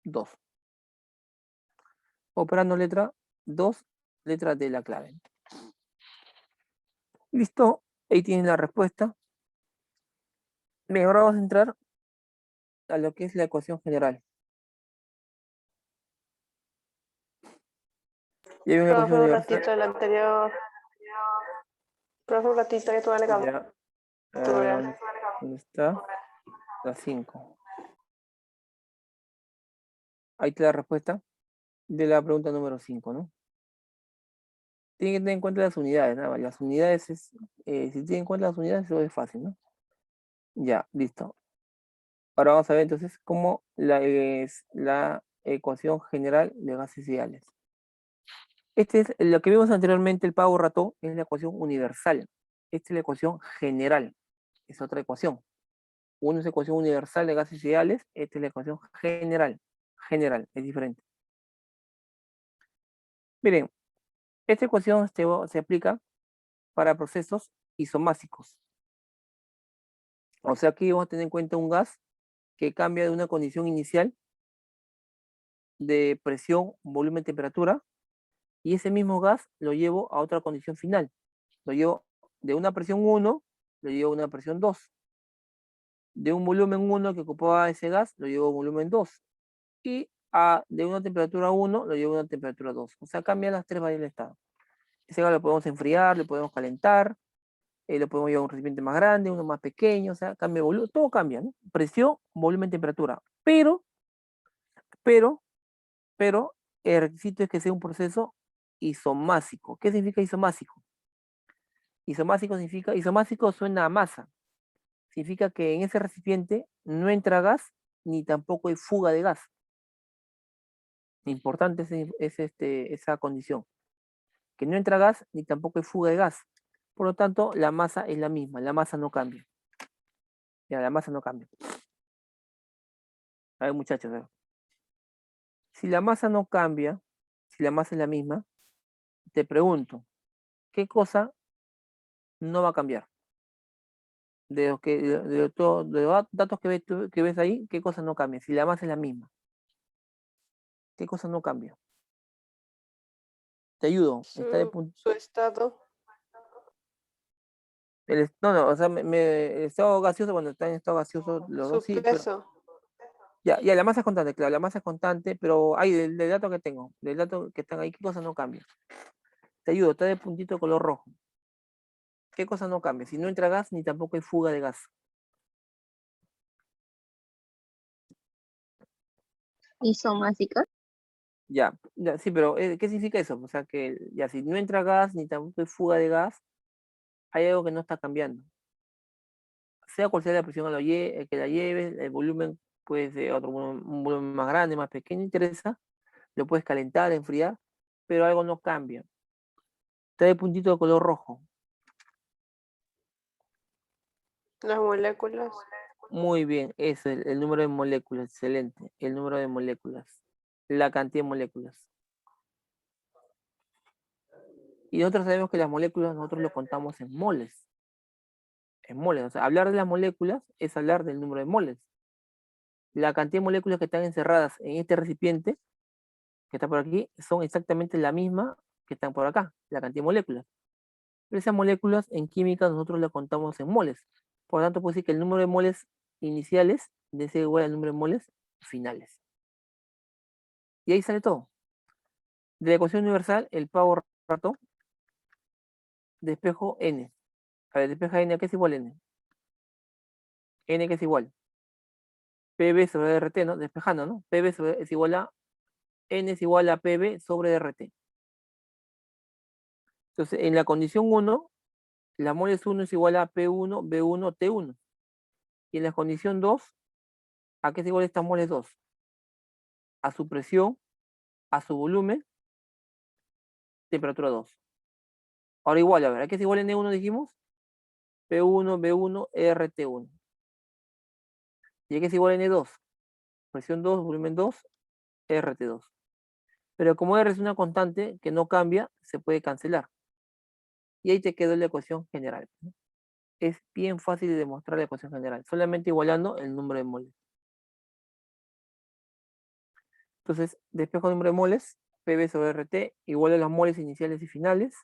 Dos. Operando letra 2, letra de la clave. Listo. Ahí tienen la respuesta. Bien, ahora vamos a entrar a lo que es la ecuación general. Y hay una Profe, ecuación un universal. ratito del anterior. Profe, un ratito que todavía le Ya. captura. ¿Dónde está? La 5. Ahí está la respuesta de la pregunta número 5, ¿no? Tienen que tener en cuenta las unidades, nada más. Las unidades es, si tienen en cuenta las unidades, eso es fácil, ¿no? Ya, listo. Ahora vamos a ver entonces cómo es la ecuación general de gases ideales. Este es lo que vimos anteriormente, el pavo ratón, es la ecuación universal. Esta es la ecuación general. Es otra ecuación. Una es ecuación universal de gases ideales, esta es la ecuación general. General, es diferente. Miren, esta ecuación se aplica para procesos isomásicos. O sea, aquí vamos a tener en cuenta un gas que cambia de una condición inicial de presión, volumen, temperatura, y ese mismo gas lo llevo a otra condición final. Lo llevo de una presión 1, lo llevo a una presión 2. De un volumen 1 que ocupaba ese gas, lo llevo a un volumen 2. Y de una temperatura 1, lo llevo a una temperatura 2. O sea, cambian las tres variables de estado. Ese gas lo podemos enfriar, lo podemos calentar, lo podemos llevar a un recipiente más grande, uno más pequeño, o sea, cambia de volumen, todo cambia, ¿no? Presión, volumen, temperatura. Pero, el requisito es que sea un proceso isomásico. ¿Qué significa isomásico? Isomásico suena a masa. Significa que en ese recipiente no entra gas ni tampoco hay fuga de gas. Importante es esa condición. Que no entra gas ni tampoco hay fuga de gas. Por lo tanto, la masa es la misma, la masa no cambia. Ya, la masa no cambia. A ver, muchachos, a ver. Si la masa no cambia, si la masa es la misma, te pregunto, ¿qué cosa no va a cambiar? De los datos que ves ahí, ¿qué cosa no cambia? Si la masa es la misma, ¿qué cosa no cambia? Te ayudo. Está de punto. Su estado. No, o sea, el estado gaseoso, cuando está en estado gaseoso, los dos Su sí, pero peso. ya, la masa es constante, claro, la masa es constante, pero hay del dato que tengo, del dato que están ahí, ¿qué cosa no cambia? Te ayudo, está de puntito color rojo. ¿Qué cosa no cambia? Si no entra gas, ni tampoco hay fuga de gas. Isomásica. Ya, sí, pero ¿qué significa eso? O sea, que ya si no entra gas, ni tampoco hay fuga de gas, hay algo que no está cambiando. Sea cual sea la presión que la lleves, el volumen puede ser un volumen más grande, más pequeño, interesa, lo puedes calentar, enfriar, pero algo no cambia. Está de puntito de color rojo. Las moléculas. Muy bien, es el número de moléculas, excelente. El número de moléculas, la cantidad de moléculas. Y nosotros sabemos que las moléculas nosotros lo contamos en moles. En moles, o sea, hablar de las moléculas es hablar del número de moles. La cantidad de moléculas que están encerradas en este recipiente, que está por aquí, son exactamente la misma que están por acá, la cantidad de moléculas. Pero esas moléculas en química nosotros las contamos en moles. Por lo tanto, puedo decir que el número de moles iniciales debe ser igual al número de moles finales. Y ahí sale todo. De la ecuación universal, el pavo rato, despejo n. A ver, despeja n, ¿a qué es igual n? N que es igual. PB sobre RT, ¿no? Despejando, ¿no? PB es igual a N es igual a PB sobre RT. Entonces, en la condición 1, la moles 1 es igual a P1, B1, T1. Y en la condición 2, ¿a qué es igual esta moles 2? A su presión, a su volumen, temperatura 2. Ahora igual, a ver, ¿a qué es igual N1 dijimos? P1, B1, RT1. ¿Y a qué es igual N2? Presión 2, volumen 2, RT2. Pero como R es una constante que no cambia, se puede cancelar. Y ahí te quedó la ecuación general, ¿no? Es bien fácil de demostrar la ecuación general, solamente igualando el número de moles. Entonces, despejo el número de moles, PB sobre RT igual a los moles iniciales y finales,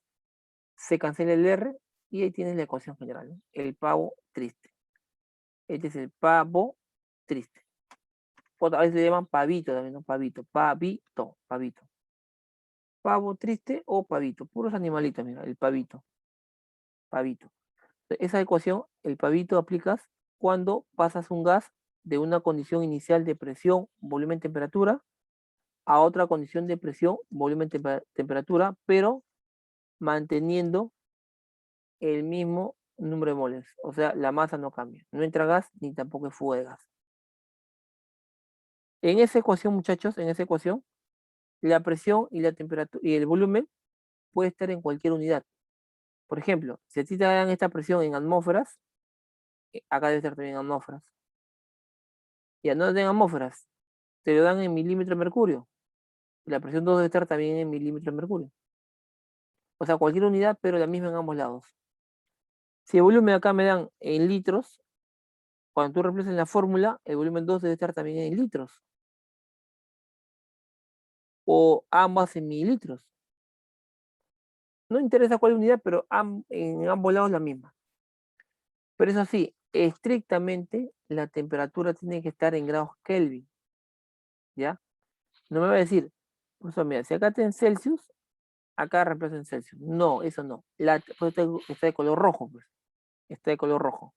se cancela el R y ahí tienes la ecuación general, ¿no? El pavo triste. Este es el pavo triste. A veces le llaman pavito también, ¿no? Pavito, pavito, pavito. Pavo triste o pavito, puros animalitos, mira, el pavito, pavito. Esa ecuación, el pavito aplicas cuando pasas un gas de una condición inicial de presión, volumen, temperatura, a otra condición de presión, volumen, temperatura, pero manteniendo el mismo número de moles. O sea, la masa no cambia. No entra gas ni tampoco hay fuga de gas. En esa ecuación, muchachos, en esa ecuación, la presión y la temperatura y el volumen puede estar en cualquier unidad. Por ejemplo, si a ti te dan esta presión en atmósferas, acá debe estar también en atmósferas. Ya no en atmósferas, te lo dan en milímetros de mercurio. La presión 2 debe estar también en milímetros de mercurio. O sea, cualquier unidad, pero la misma en ambos lados. Si el volumen acá me dan en litros, cuando tú reemplazas la fórmula, el volumen 2 debe estar también en litros. O ambas en mililitros. No interesa cuál unidad, pero en ambos lados la misma. Pero eso sí, estrictamente la temperatura tiene que estar en grados Kelvin. ¿Ya? No me va a decir, pues mira, si acá está en Celsius, acá reemplazo en Celsius. No, eso no. Pues está de color rojo, pues. Está de color rojo.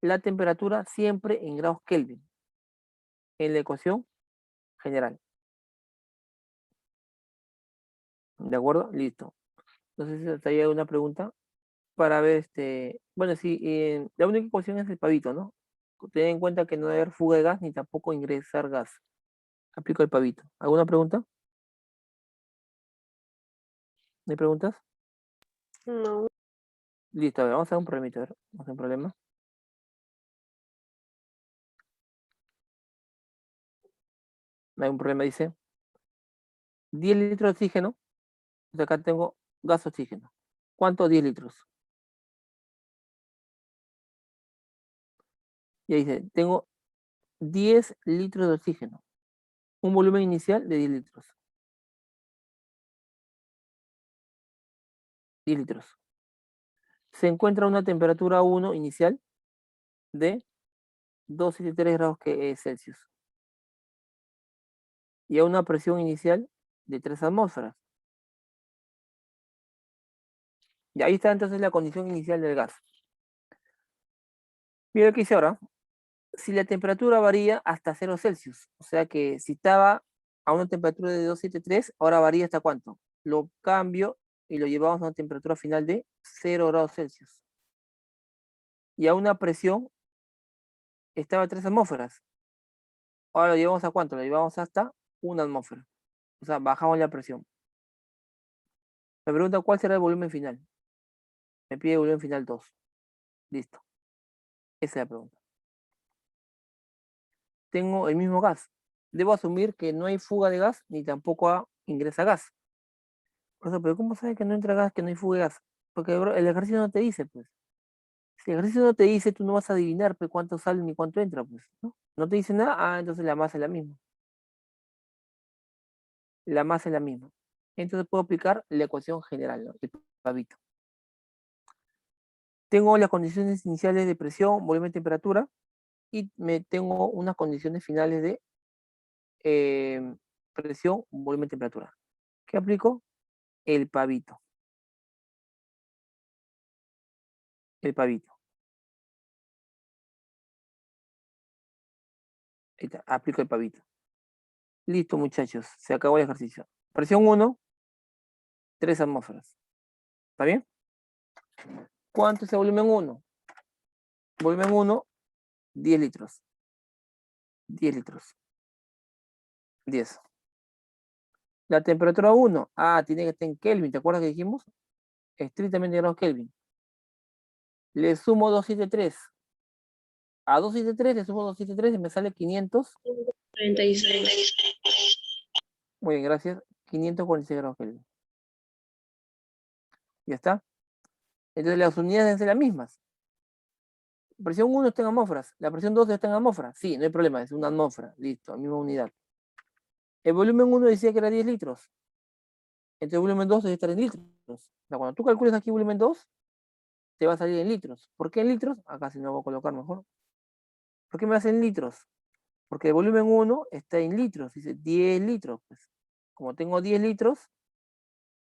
La temperatura siempre en grados Kelvin. En la ecuación general. ¿De acuerdo? Listo. No sé si hasta ahí hay una pregunta para ver Bueno, sí, la única ecuación es el pavito, ¿no? Ten en cuenta que no debe haber fuga de gas ni tampoco ingresar gas. Aplico el pavito. ¿Alguna pregunta? ¿No hay preguntas? No. Listo, a ver, vamos a hacer un problemita, a ver. Vamos a hacer un problema. No hay un problema, dice 10 litros de oxígeno. Entonces acá tengo gas oxígeno. ¿Cuánto? 10 litros. Y ahí dice, tengo 10 litros de oxígeno. Un volumen inicial de 10 litros. 10 litros. Se encuentra una temperatura 1 inicial de 273 grados Celsius. Y a una presión inicial de 3 atmósferas. Y ahí está entonces la condición inicial del gas. Mira lo que dice ahora. Si la temperatura varía hasta 0 Celsius, o sea que si estaba a una temperatura de 273, ahora varía hasta cuánto. Lo cambio y lo llevamos a una temperatura final de 0 grados Celsius. Y a una presión estaba a 3 atmósferas. Ahora lo llevamos a cuánto, lo llevamos hasta 1 atmósfera. O sea, bajamos la presión. Me pregunta cuál será el volumen final. Me pide el volumen final 2. Listo. Esa es la pregunta. Tengo el mismo gas. Debo asumir que no hay fuga de gas ni tampoco ingresa gas. O sea, pero ¿cómo sabes que no entra gas, que no hay fuga de gas? Porque bro, el ejercicio no te dice, pues. Si el ejercicio no te dice, tú no vas a adivinar pues, cuánto sale ni cuánto entra, pues. ¿No? No te dice nada, entonces la masa es la misma. La masa es la misma. Entonces puedo aplicar la ecuación general, ¿no? El pavito. Tengo las condiciones iniciales de presión, volumen, temperatura, y tengo unas condiciones finales de presión, volumen, temperatura. ¿Qué aplico? El pavito. el pavito. Ahí está, aplico el pavito. Listo, muchachos, se acabó el ejercicio. Presión 1, 3 atmósferas. ¿Está bien? ¿Cuánto es el volumen 1? Volumen 1, 10 litros. 10 litros. 10. La temperatura 1, tiene que estar en Kelvin, ¿te acuerdas que dijimos? Estrictamente grados Kelvin. Le sumo 273. A 273 le sumo 273 y me sale 500. 36. Muy bien, gracias. 546 grados Kelvin. Ya está. Entonces las unidades deben ser las mismas. Presión 1 está en atmósferas. La presión 2 está en atmósferas. Sí, no hay problema, es una atmósfera. Listo, misma unidad. El volumen 1 decía que era 10 litros. Entonces el volumen 2 debe estar en litros. O sea, cuando tú calcules aquí volumen 2, te va a salir en litros. ¿Por qué en litros? Acá si no voy a colocar mejor. ¿Por qué me hace en litros? Porque el volumen 1 está en litros. Dice 10 litros. Pues. Como tengo 10 litros,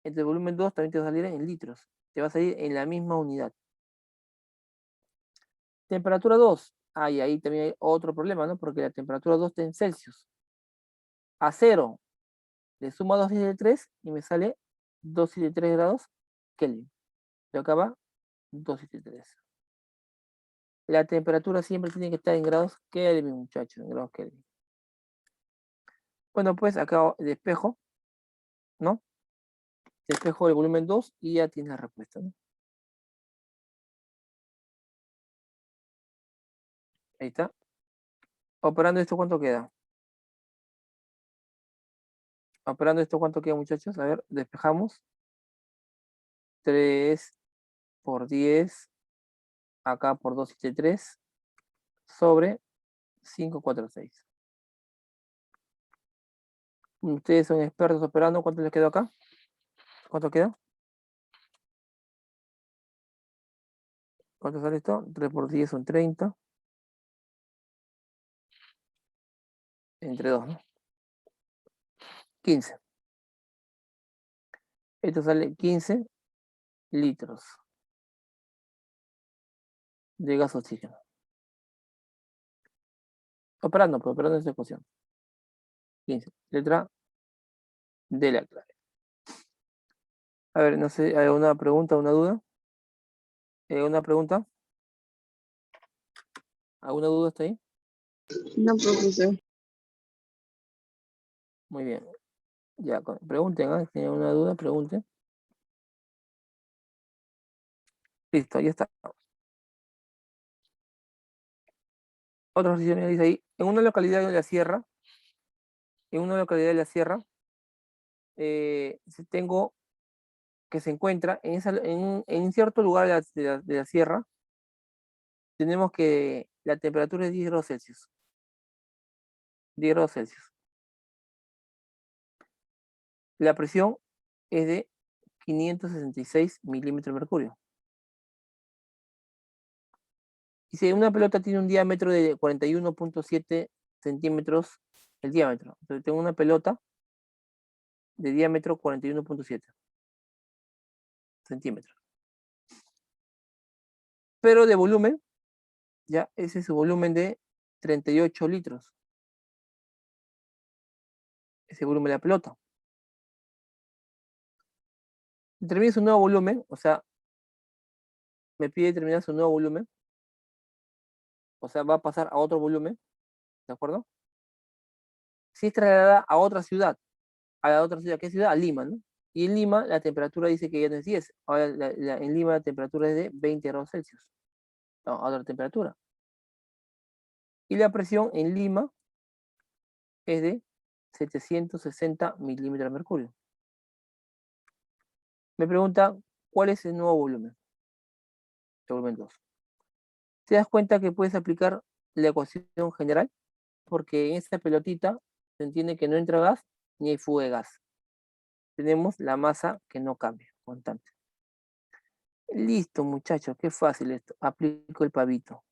entonces el volumen 2 también te va a salir en litros. Te va a salir en la misma unidad. Temperatura 2. Y ahí también hay otro problema, ¿no? Porque la temperatura 2 está en Celsius. A 0 le sumo 273 y me sale 273 grados Kelvin. Y acá va 273. La temperatura siempre tiene que estar en grados Kelvin, muchachos, en grados Kelvin. Bueno, pues acá despejo, ¿no? Despejo el volumen 2 y ya tienes la respuesta, ¿no? Ahí está. Operando esto, ¿cuánto queda? Operando esto, ¿cuánto queda, muchachos? A ver, despejamos. 3 por 10, acá por 273, sobre 546. Ustedes son expertos operando. ¿Cuánto les quedó acá? ¿Cuánto queda? ¿Cuánto sale esto? 3 por 10 son 30. Entre 2, ¿no? 15. Esto sale 15 litros de gas oxígeno. Operando, pero operando esta ecuación. 15. Letra de la clave. A ver, no sé, ¿hay alguna pregunta, una duda? ¿Una pregunta? ¿Alguna duda está ahí? No, profesor. Muy bien. Ya, pregunten, ¿ah? Si tienen una duda, pregunten. Listo, ya está. Otra ejercicio me dice ahí. En una localidad de la sierra, tengo que se encuentra en cierto lugar de la sierra, tenemos que la temperatura es 10 grados Celsius. 10 grados Celsius. La presión es de 566 milímetros de mercurio. Y si una pelota tiene un diámetro de 41.7 centímetros el diámetro, entonces tengo una pelota de diámetro 41.7 centímetros. Pero de volumen, ya ese es su volumen de 38 litros. Ese volumen de la pelota. Determina su nuevo volumen, o sea, me pide determinar su nuevo volumen, o sea, va a pasar a otro volumen, ¿de acuerdo? Si es trasladada a otra ciudad, ¿qué ciudad? A Lima, ¿no? Y en Lima la temperatura dice que ya no es 10, ahora en Lima la temperatura es de 20 grados Celsius, no, a otra temperatura. Y la presión en Lima es de 760 milímetros de mercurio. Me pregunta, ¿cuál es el nuevo volumen? El volumen 2. ¿Te das cuenta que puedes aplicar la ecuación general? Porque en esta pelotita se entiende que no entra gas ni hay fuga de gas. Tenemos la masa que no cambia, constante. Listo, muchachos, qué fácil esto. Aplico el pavito.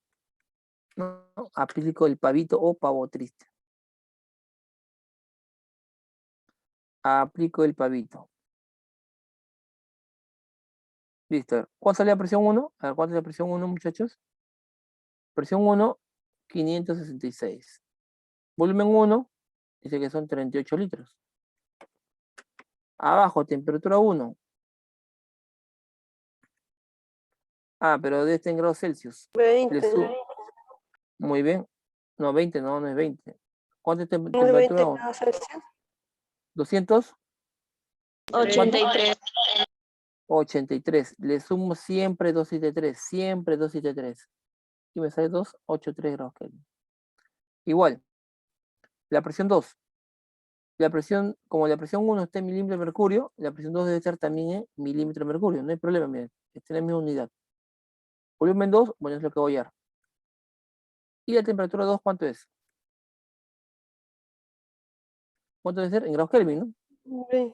No, aplico el pavito o pavo triste. Aplico el pavito. Listo. ¿Cuál sale la presión 1? A ver, ¿cuánto es la presión 1, muchachos? Presión 1, 566. Volumen 1, dice que son 38 litros. Abajo, temperatura 1. Ah, pero de este en grados Celsius. 20. Muy bien. No, 20, no es 20. ¿Cuánto es ¿No es temperatura 20 1? grados Celsius? 200. ¿Cuánto? 83. 83. Le sumo siempre 273. Siempre 273. Y me sale 283 grados Kelvin. Igual. La presión 2. Como la presión 1 está en milímetro de mercurio, la presión 2 debe estar también en milímetro de mercurio. No hay problema, miren. Está en la misma unidad. Volumen 2, bueno, es lo que voy a dar. ¿Y la temperatura 2 cuánto es? ¿Cuánto debe ser? En grados Kelvin, ¿no? Sí.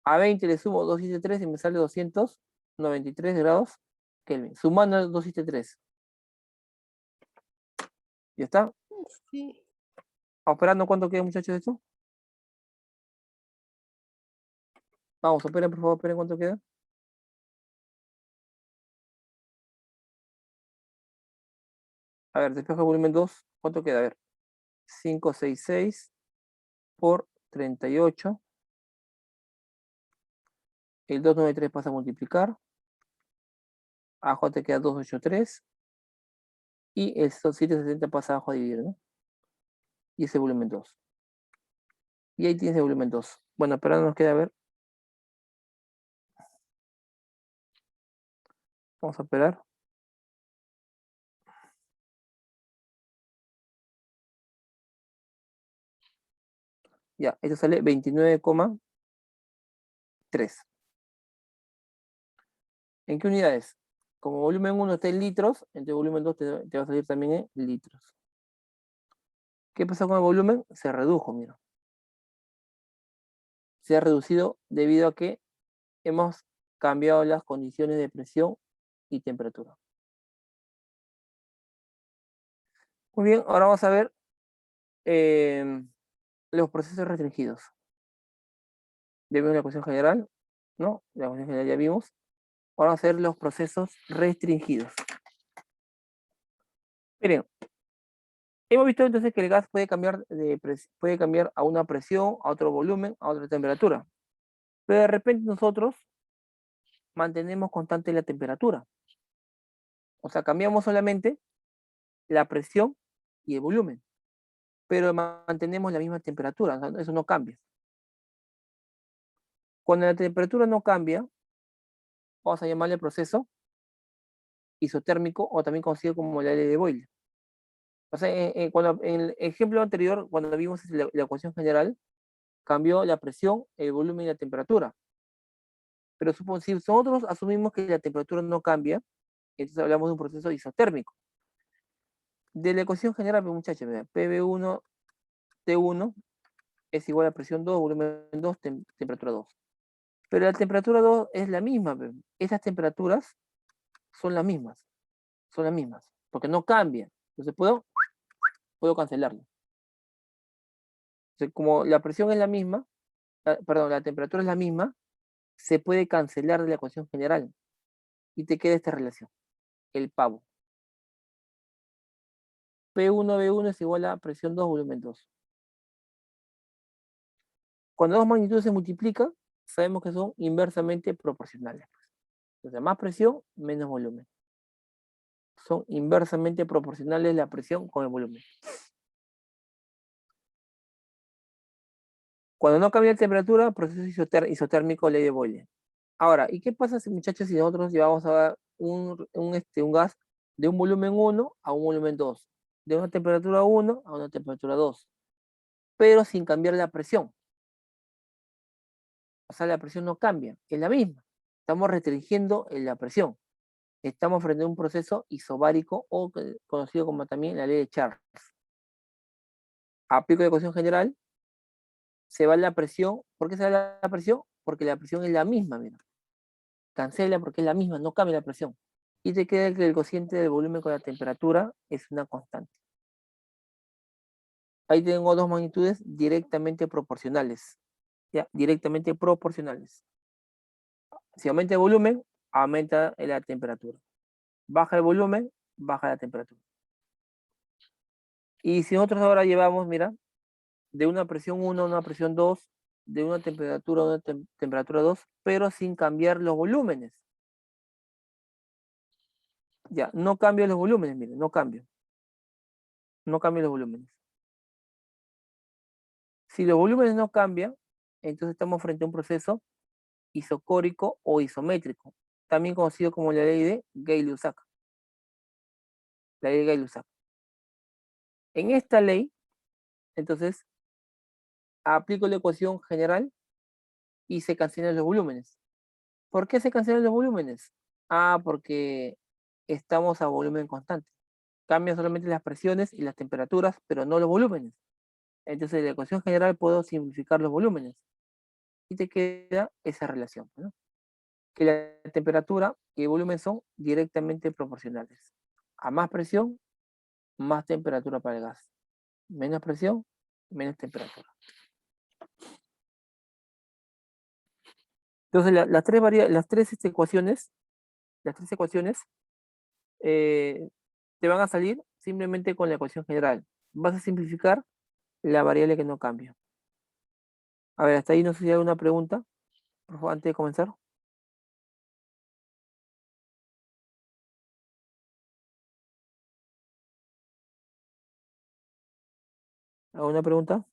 A 20 le sumo 273 y me sale 293 grados Kelvin. Sumando 273. ¿Ya está? Sí. ¿Operando cuánto queda, muchachos, esto? Vamos, operen, por favor, operen cuánto queda. A ver, despejo volumen 2, ¿cuánto queda? A ver, 566 por 38. El 293 pasa a multiplicar. Abajo te queda 283. Y el 760 pasa abajo a dividir, ¿no? Y ese volumen 2. Y ahí tienes el volumen 2. Bueno, pero ahora nos queda, a ver. Vamos a operar. Ya, esto sale 29,3. ¿En qué unidades? Como volumen 1 está en litros, entonces volumen 2 te va a salir también en litros. ¿Qué pasó con el volumen? Se redujo, mira. Se ha reducido debido a que hemos cambiado las condiciones de presión y temperatura. Muy bien, ahora vamos a ver los procesos restringidos. Ya vimos la ecuación general, ¿no? La ecuación general ya vimos. Ahora vamos a ver los procesos restringidos. Miren, hemos visto entonces que el gas puede cambiar, puede cambiar a una presión, a otro volumen, a otra temperatura. Pero de repente nosotros mantenemos constante la temperatura. O sea, cambiamos solamente la presión y el volumen, pero mantenemos la misma temperatura, o sea, eso no cambia. Cuando la temperatura no cambia, vamos a llamarle proceso isotérmico o también conocido como la ley de Boyle. O sea, cuando, en el ejemplo anterior, cuando vimos la ecuación general, cambió la presión, el volumen y la temperatura. Pero si nosotros asumimos que la temperatura no cambia, entonces hablamos de un proceso isotérmico. De la ecuación general, pues, muchachos, PV1 T1 es igual a presión 2, volumen 2, temperatura 2. Pero la temperatura 2 es la misma. Esas temperaturas son las mismas. Son las mismas. Porque no cambian. Entonces puedo cancelarlo. Entonces, como la presión es la misma, perdón, la temperatura es la misma, se puede cancelar de la ecuación general. Y te queda esta relación. El pavo. P1V1 es igual a presión 2, volumen 2. Cuando dos magnitudes se multiplican, sabemos que son inversamente proporcionales. Entonces, más presión, menos volumen. Son inversamente proporcionales la presión con el volumen. Cuando no cambia la temperatura, proceso isotérmico, ley de Boyle. Ahora, ¿y qué pasa, muchachos, si nosotros llevamos a un gas de un volumen 1 a un volumen 2? De una temperatura 1 a una temperatura 2, pero sin cambiar la presión. O sea, la presión no cambia, es la misma. Estamos restringiendo la presión. Estamos frente a un proceso isobárico o conocido como también la ley de Charles. Aplico la ecuación general, se va la presión. ¿Por qué se va la presión? Porque la presión es la misma, mira. Cancela porque es la misma, no cambia la presión. Y te queda que el cociente del volumen con la temperatura es una constante. Ahí tengo dos magnitudes directamente proporcionales. ¿Ya? Directamente proporcionales. Si aumenta el volumen, aumenta la temperatura. Baja el volumen, baja la temperatura. Y si nosotros ahora llevamos, mira, de una presión 1 a una presión 2, de una temperatura a una temperatura 2, pero sin cambiar los volúmenes. Ya, no cambio los volúmenes, miren, no cambio. No cambio los volúmenes. Si los volúmenes no cambian, entonces estamos frente a un proceso isocórico o isométrico, también conocido como la ley de Gay-Lussac. La ley de Gay-Lussac. En esta ley, entonces, aplico la ecuación general y se cancelan los volúmenes. ¿Por qué se cancelan los volúmenes? Porque estamos a volumen constante. Cambian solamente las presiones y las temperaturas, pero no los volúmenes. Entonces, en la ecuación general puedo simplificar los volúmenes. Y te queda esa relación, ¿no? Que la temperatura y el volumen son directamente proporcionales. A más presión, más temperatura para el gas. Menos presión, menos temperatura. Entonces, las tres ecuaciones te van a salir simplemente con la ecuación general. Vas a simplificar la variable que no cambia. A ver, hasta ahí no sé si hay alguna pregunta, por favor, antes de comenzar. ¿Alguna pregunta?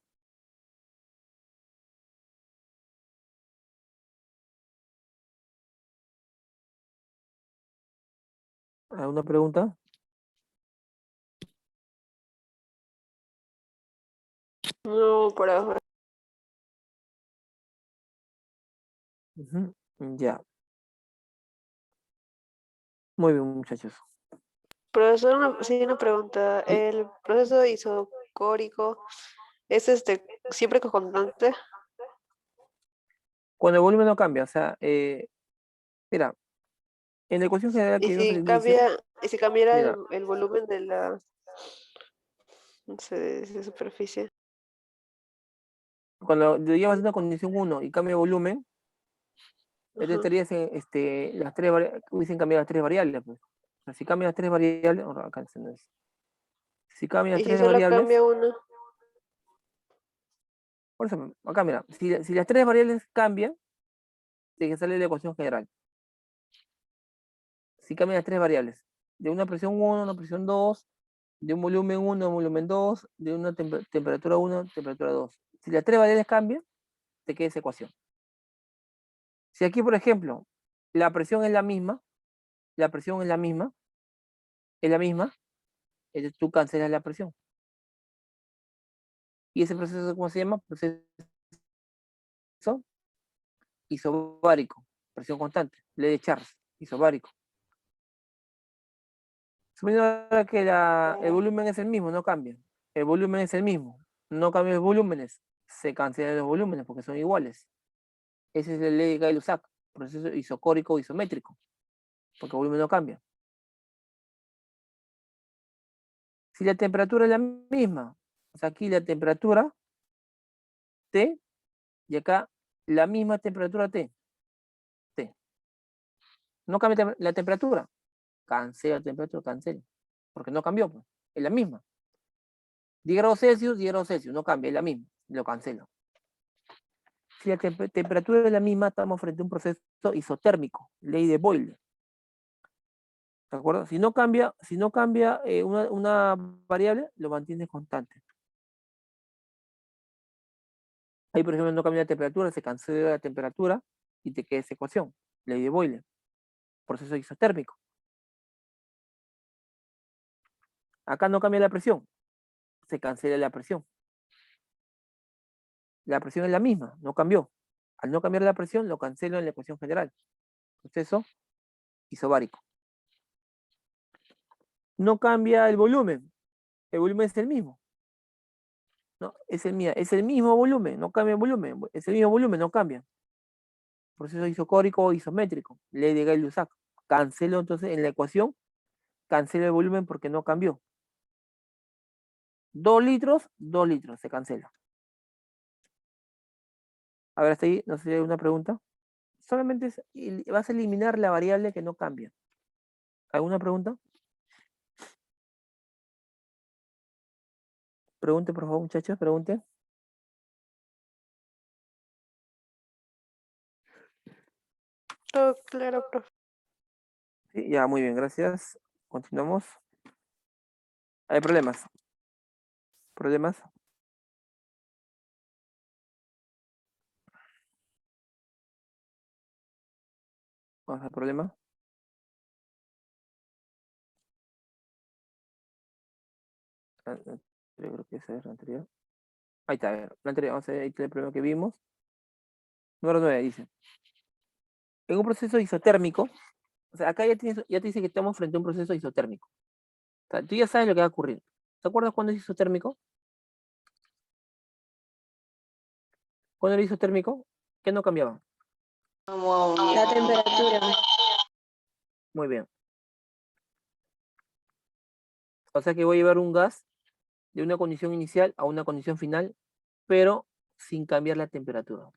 ¿Alguna pregunta? No, por ahora. Ujú, ya. Muy bien, muchachos. Profesor, una pregunta. Sí, ¿El proceso isocórico es siempre constante? cuando el volumen no cambia, o sea, mira, en la ecuación general ¿Y que vimos al si inicio, cambiara mira, el volumen de la, no sé, de superficie? cuando lo llevas a una condición 1 y cambia el volumen, entonces Ajá. estarías en hubiesen cambiado las tres variables, pues. O sea, si cambian las tres variables, acá no es. Si cambian las ¿Y si tres solo variables, cambia una? por eso, acá mira, si las tres variables cambian, te sale la ecuación general. Si cambian las tres variables, de una presión 1 a una presión 2, de un volumen 1 a un volumen 2, de una temperatura 1 temperatura 2. Si las tres variables cambian, te queda esa ecuación. Si aquí, por ejemplo, la presión es la misma, la presión es la misma, entonces tú cancelas la presión. Y ese proceso, ¿cómo se llama? Proceso isobárico, presión constante, ley de Charles, isobárico. Suponiendo ahora que el volumen es el mismo, no cambia. El volumen es el mismo, no cambia los volúmenes, se cancelan los volúmenes porque son iguales. Esa es la ley de Gay-Lussac, proceso isocórico o isométrico, porque el volumen no cambia. Si la temperatura es la misma, o sea, aquí la temperatura T y acá la misma temperatura T. No cambia la temperatura, cancela la temperatura, cancela, porque no cambió, pues, es la misma. 10 grados Celsius, 10 grados Celsius, no cambia, es la misma, lo cancelo. Si la temperatura es la misma, estamos frente a un proceso isotérmico, ley de Boyle. ¿De acuerdo? Si no cambia una variable, lo mantienes constante. Ahí, por ejemplo, no cambia la temperatura, se cancela la temperatura y te queda esa ecuación, ley de Boyle, proceso isotérmico. Acá no cambia la presión, se cancela la presión. La presión es la misma, no cambió. Al no cambiar la presión, lo cancelo en la ecuación general. Proceso isobárico. No cambia el volumen es el mismo. ¿No? Es el mismo volumen, no cambia el volumen, es el mismo volumen, no cambia. Proceso isocórico o isométrico, ley de Gay-Lussac. Cancelo entonces en la ecuación, cancelo el volumen porque no cambió. 2 litros, se cancela. A ver, hasta ahí, no sé si hay una pregunta. Solamente vas a eliminar la variable que no cambia. ¿Alguna pregunta? Pregunte, por favor, muchachos, pregunte. Todo claro, profe. Sí, ya, muy bien, gracias. Continuamos. ¿Hay problemas? ¿Problemas? ¿Vamos al problema? Yo creo que ese es el anterior. Ahí está, a ver, la anterior, vamos a ver, ahí está el problema que vimos. Número 9 dice. En un proceso isotérmico, o sea, acá ya te dice que estamos frente a un proceso isotérmico. O sea, tú ya sabes lo que va a ocurrir. ¿Te acuerdas cuándo es isotérmico? ¿Cuándo era isotérmico? ¿Qué no cambiaba? La temperatura. Muy bien. O sea que voy a llevar un gas de una condición inicial a una condición final, pero sin cambiar la temperatura.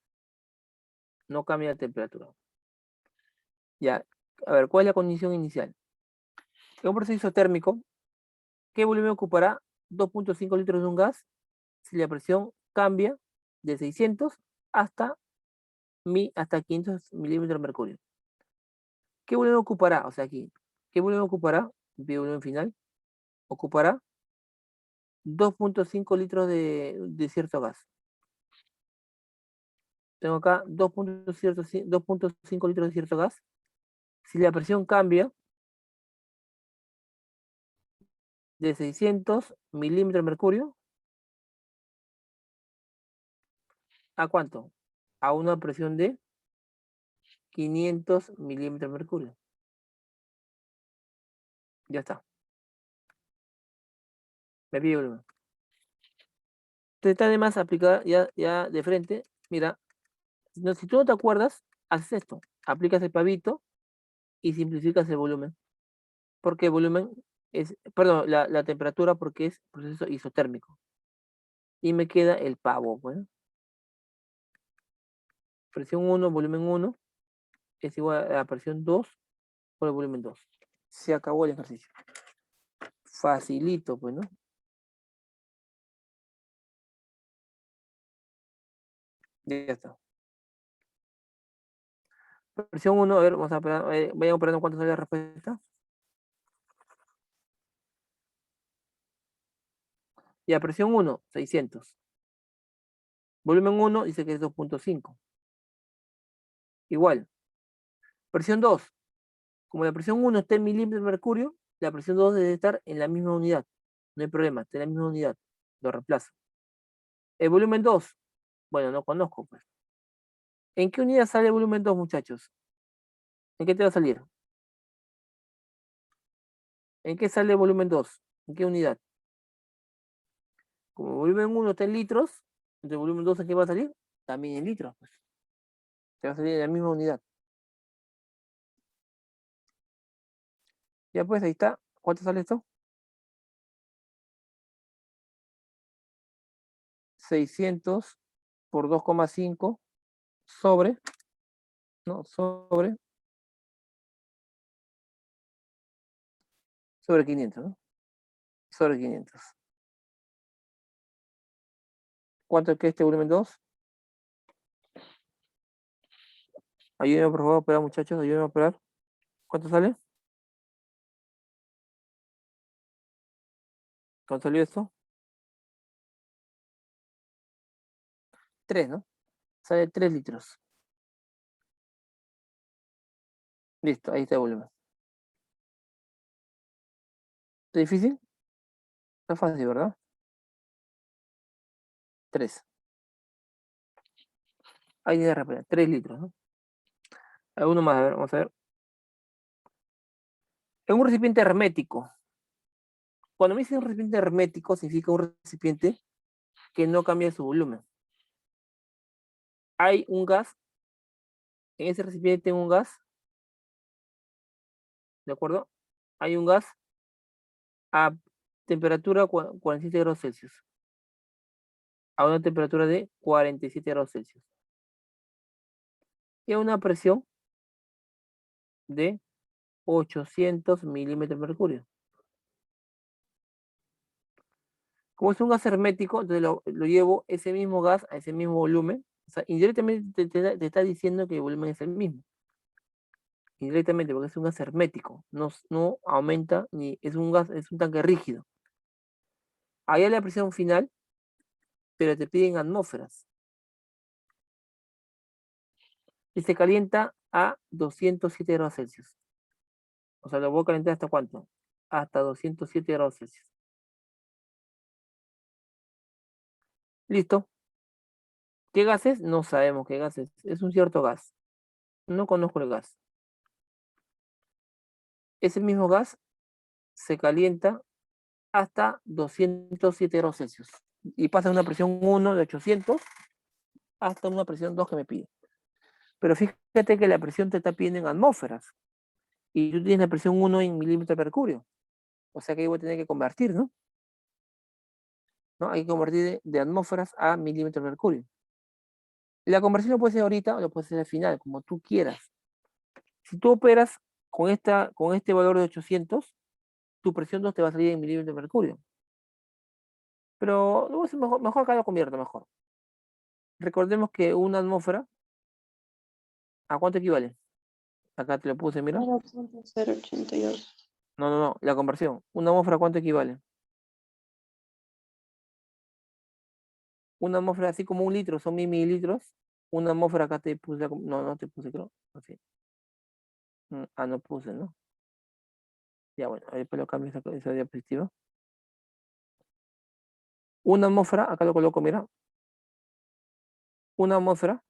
No cambia la temperatura. Ya, a ver, ¿cuál es la condición inicial? En un proceso isotérmico, ¿qué volumen ocupará 2.5 litros de un gas si la presión cambia de 600 hasta 500 milímetros de mercurio? ¿Qué volumen ocupará? O sea, aquí, ¿qué volumen ocupará? El volumen final ocupará 2.5 litros de cierto gas. Tengo acá 2.5 litros de cierto gas. Si la presión cambia de 600 milímetros de mercurio, ¿a cuánto? A una presión de 500 milímetros de mercurio. Ya está. Me pide volumen. Entonces está de más aplicar ya de frente. Mira, no, si tú no te acuerdas, haces esto. Aplicas el pavito y simplificas el volumen. Porque el volumen es, perdón, la temperatura porque es proceso isotérmico. Y me queda el pavo, bueno. Presión 1, volumen 1 es igual a la presión 2 por el volumen 2. Se acabó el ejercicio. Facilito, pues, ¿no? Ya está. Presión 1, a ver, vamos a operar, vayan operando cuánto sale la respuesta. Ya, presión 1, 600. Volumen 1 dice que es 2.5. Igual. Presión 2. Como la presión 1 está en milímetros de mercurio, la presión 2 debe estar en la misma unidad. No hay problema, está en la misma unidad. Lo reemplazo. El volumen 2. Bueno, no conozco, pues. ¿En qué unidad sale el volumen 2, muchachos? ¿En qué te va a salir? ¿En qué sale el volumen 2? ¿En qué unidad? Como el volumen 1 está en litros, entonces el volumen 2 ¿en qué va a salir? También en litros, pues. Te va a salir en la misma unidad. Ya pues, ahí está. ¿Cuánto sale esto? 600 por 2,5 sobre, ¿no? Sobre 500, ¿no? Sobre 500. ¿Cuánto es que este volumen 2? Ayúdenme, por favor, a operar, muchachos. Ayúdenme a operar. ¿Cuánto sale? ¿Cuánto salió esto? 3, ¿no? Sale 3 litros. Listo, ahí está el volumen. ¿Está difícil? Está fácil, ¿verdad? 3. Ahí de repente, 3 litros, ¿no? Alguno más, a ver, vamos a ver. En un recipiente hermético. Cuando me dicen un recipiente hermético, significa un recipiente que no cambia su volumen. Hay un gas, en ese recipiente tengo un gas, ¿de acuerdo? Hay un gas a temperatura 47 grados Celsius, a una temperatura de 47 grados Celsius. y a una presión de 800 milímetros de mercurio. Como es un gas hermético, entonces lo llevo ese mismo gas a ese mismo volumen. O sea, indirectamente te está diciendo que el volumen es el mismo. Indirectamente, porque es un gas hermético. No aumenta, ni es un gas, es un tanque rígido. Ahí hay la presión final, pero te piden atmósferas. Y se calienta a 207 grados Celsius. O sea, lo voy a calentar hasta ¿cuánto? Hasta 207 grados Celsius. ¿Listo? ¿Qué gas es? No sabemos qué gas es. Es un cierto gas. No conozco el gas. Ese mismo gas se calienta hasta 207 grados Celsius. Y pasa de una presión 1 de 800 hasta una presión 2 que me pide. Pero fíjate que la presión te está pidiendo en atmósferas. Y tú tienes la presión 1 en milímetros de mercurio. O sea que ahí voy a tener que convertir, ¿no? ¿No? Hay que convertir de atmósferas a milímetros de mercurio. La conversión lo puede ser ahorita o lo puede ser al final, como tú quieras. Si tú operas con este valor de 800, tu presión 2 te va a salir en milímetros de mercurio. Pero mejor acá lo convierto mejor. Recordemos que una atmósfera, ¿a cuánto equivale? Acá te lo puse, mira. 0.082. No, la conversión. ¿Una atmósfera a cuánto equivale? Una atmósfera así como un litro, son 1000 mililitros. Una atmósfera acá te puse, no te puse, creo. Así. No puse, ¿no? Ya bueno, ahí después lo cambio esa diapositiva. Una atmósfera, acá lo coloco, mira. Una atmósfera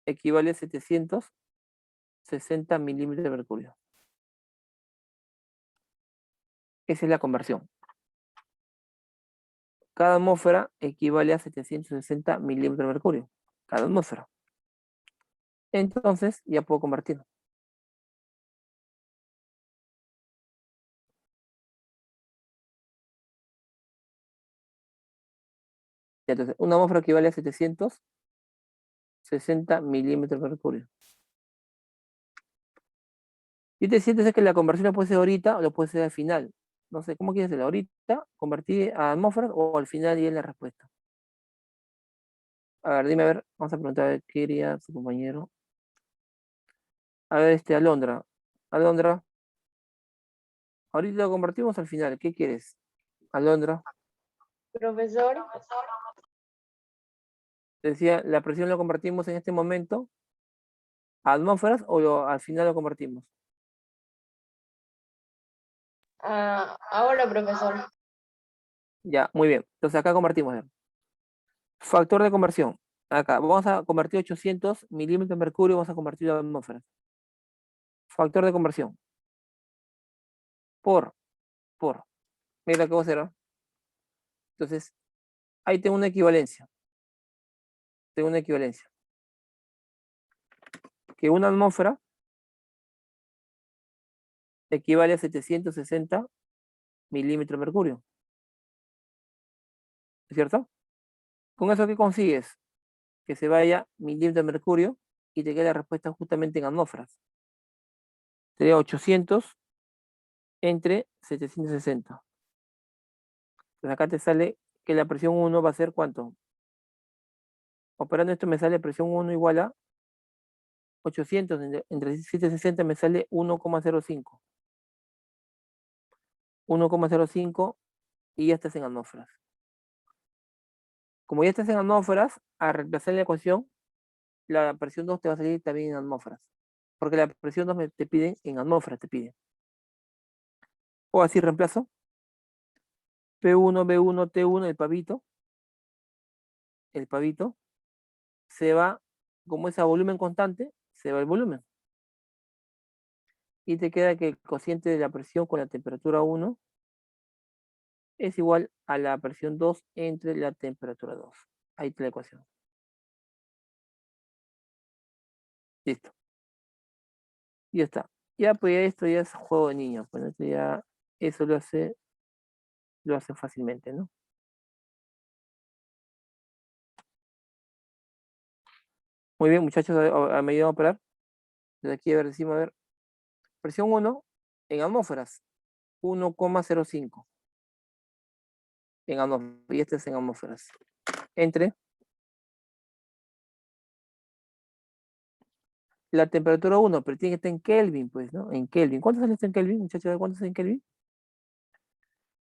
equivale a 760 milímetros de mercurio. Esa es la conversión. Cada atmósfera equivale a 760 milímetros de mercurio. Cada atmósfera. Entonces, ya puedo convertir. Entonces, una atmósfera equivale a 760 milímetros de mercurio. Y te sientes que la conversión la puede ser ahorita o lo puede ser al final. No sé, ¿cómo quieres hacerlo? ¿Ahorita, convertir a atmósferas o al final y en la respuesta? A ver, dime, a ver, vamos a preguntar a ver qué diría su compañero. A ver, Alondra. Alondra, ahorita lo convertimos al final, ¿qué quieres? Alondra, Profesor, te decía, la presión lo convertimos en este momento a atmósferas o al final lo convertimos. ahora, profesor. Ya, muy bien. Entonces acá convertimos. Factor de conversión. Acá, vamos a convertir 800 milímetros de mercurio, vamos a convertirlo a atmósferas. Factor de conversión. Por. Mira qué va a hacer, ¿no? Entonces, ahí tengo una equivalencia. Que una atmósfera equivale a 760 milímetros de mercurio. ¿Es cierto? Con eso, ¿qué consigues? Que se vaya milímetros de mercurio y te quede la respuesta justamente en atmósferas. Sería 800 entre 760. Entonces acá te sale que la presión 1 va a ser ¿cuánto? Operando esto me sale presión 1 igual a 800 entre 760 me sale 1,05. 1,05 y ya estás en atmósferas. Como ya estás en atmósferas, a reemplazar la ecuación, la presión 2 te va a salir también en atmósferas. Porque la presión 2 te piden en atmósferas, te piden. O así reemplazo. P1, B1, T1, el pavito, se va, como es a volumen constante, se va el volumen. Y te queda que el cociente de la presión con la temperatura 1 es igual a la presión 2 entre la temperatura 2. Ahí está la ecuación. Listo. Ya está. Ya, pues esto ya es juego de niños. Bueno, esto ya, eso lo hace fácilmente, ¿no? Muy bien, muchachos, me ayudan a operar. Desde aquí, a ver, decimos, a ver. Presión 1 en atmósferas, 1,05 en atmósferas. Y este es en atmósferas. Entre la temperatura 1, pero tiene que estar en Kelvin, pues, ¿no? En Kelvin. ¿Cuánto sale esto en Kelvin, muchachos? ¿Cuánto sale en Kelvin?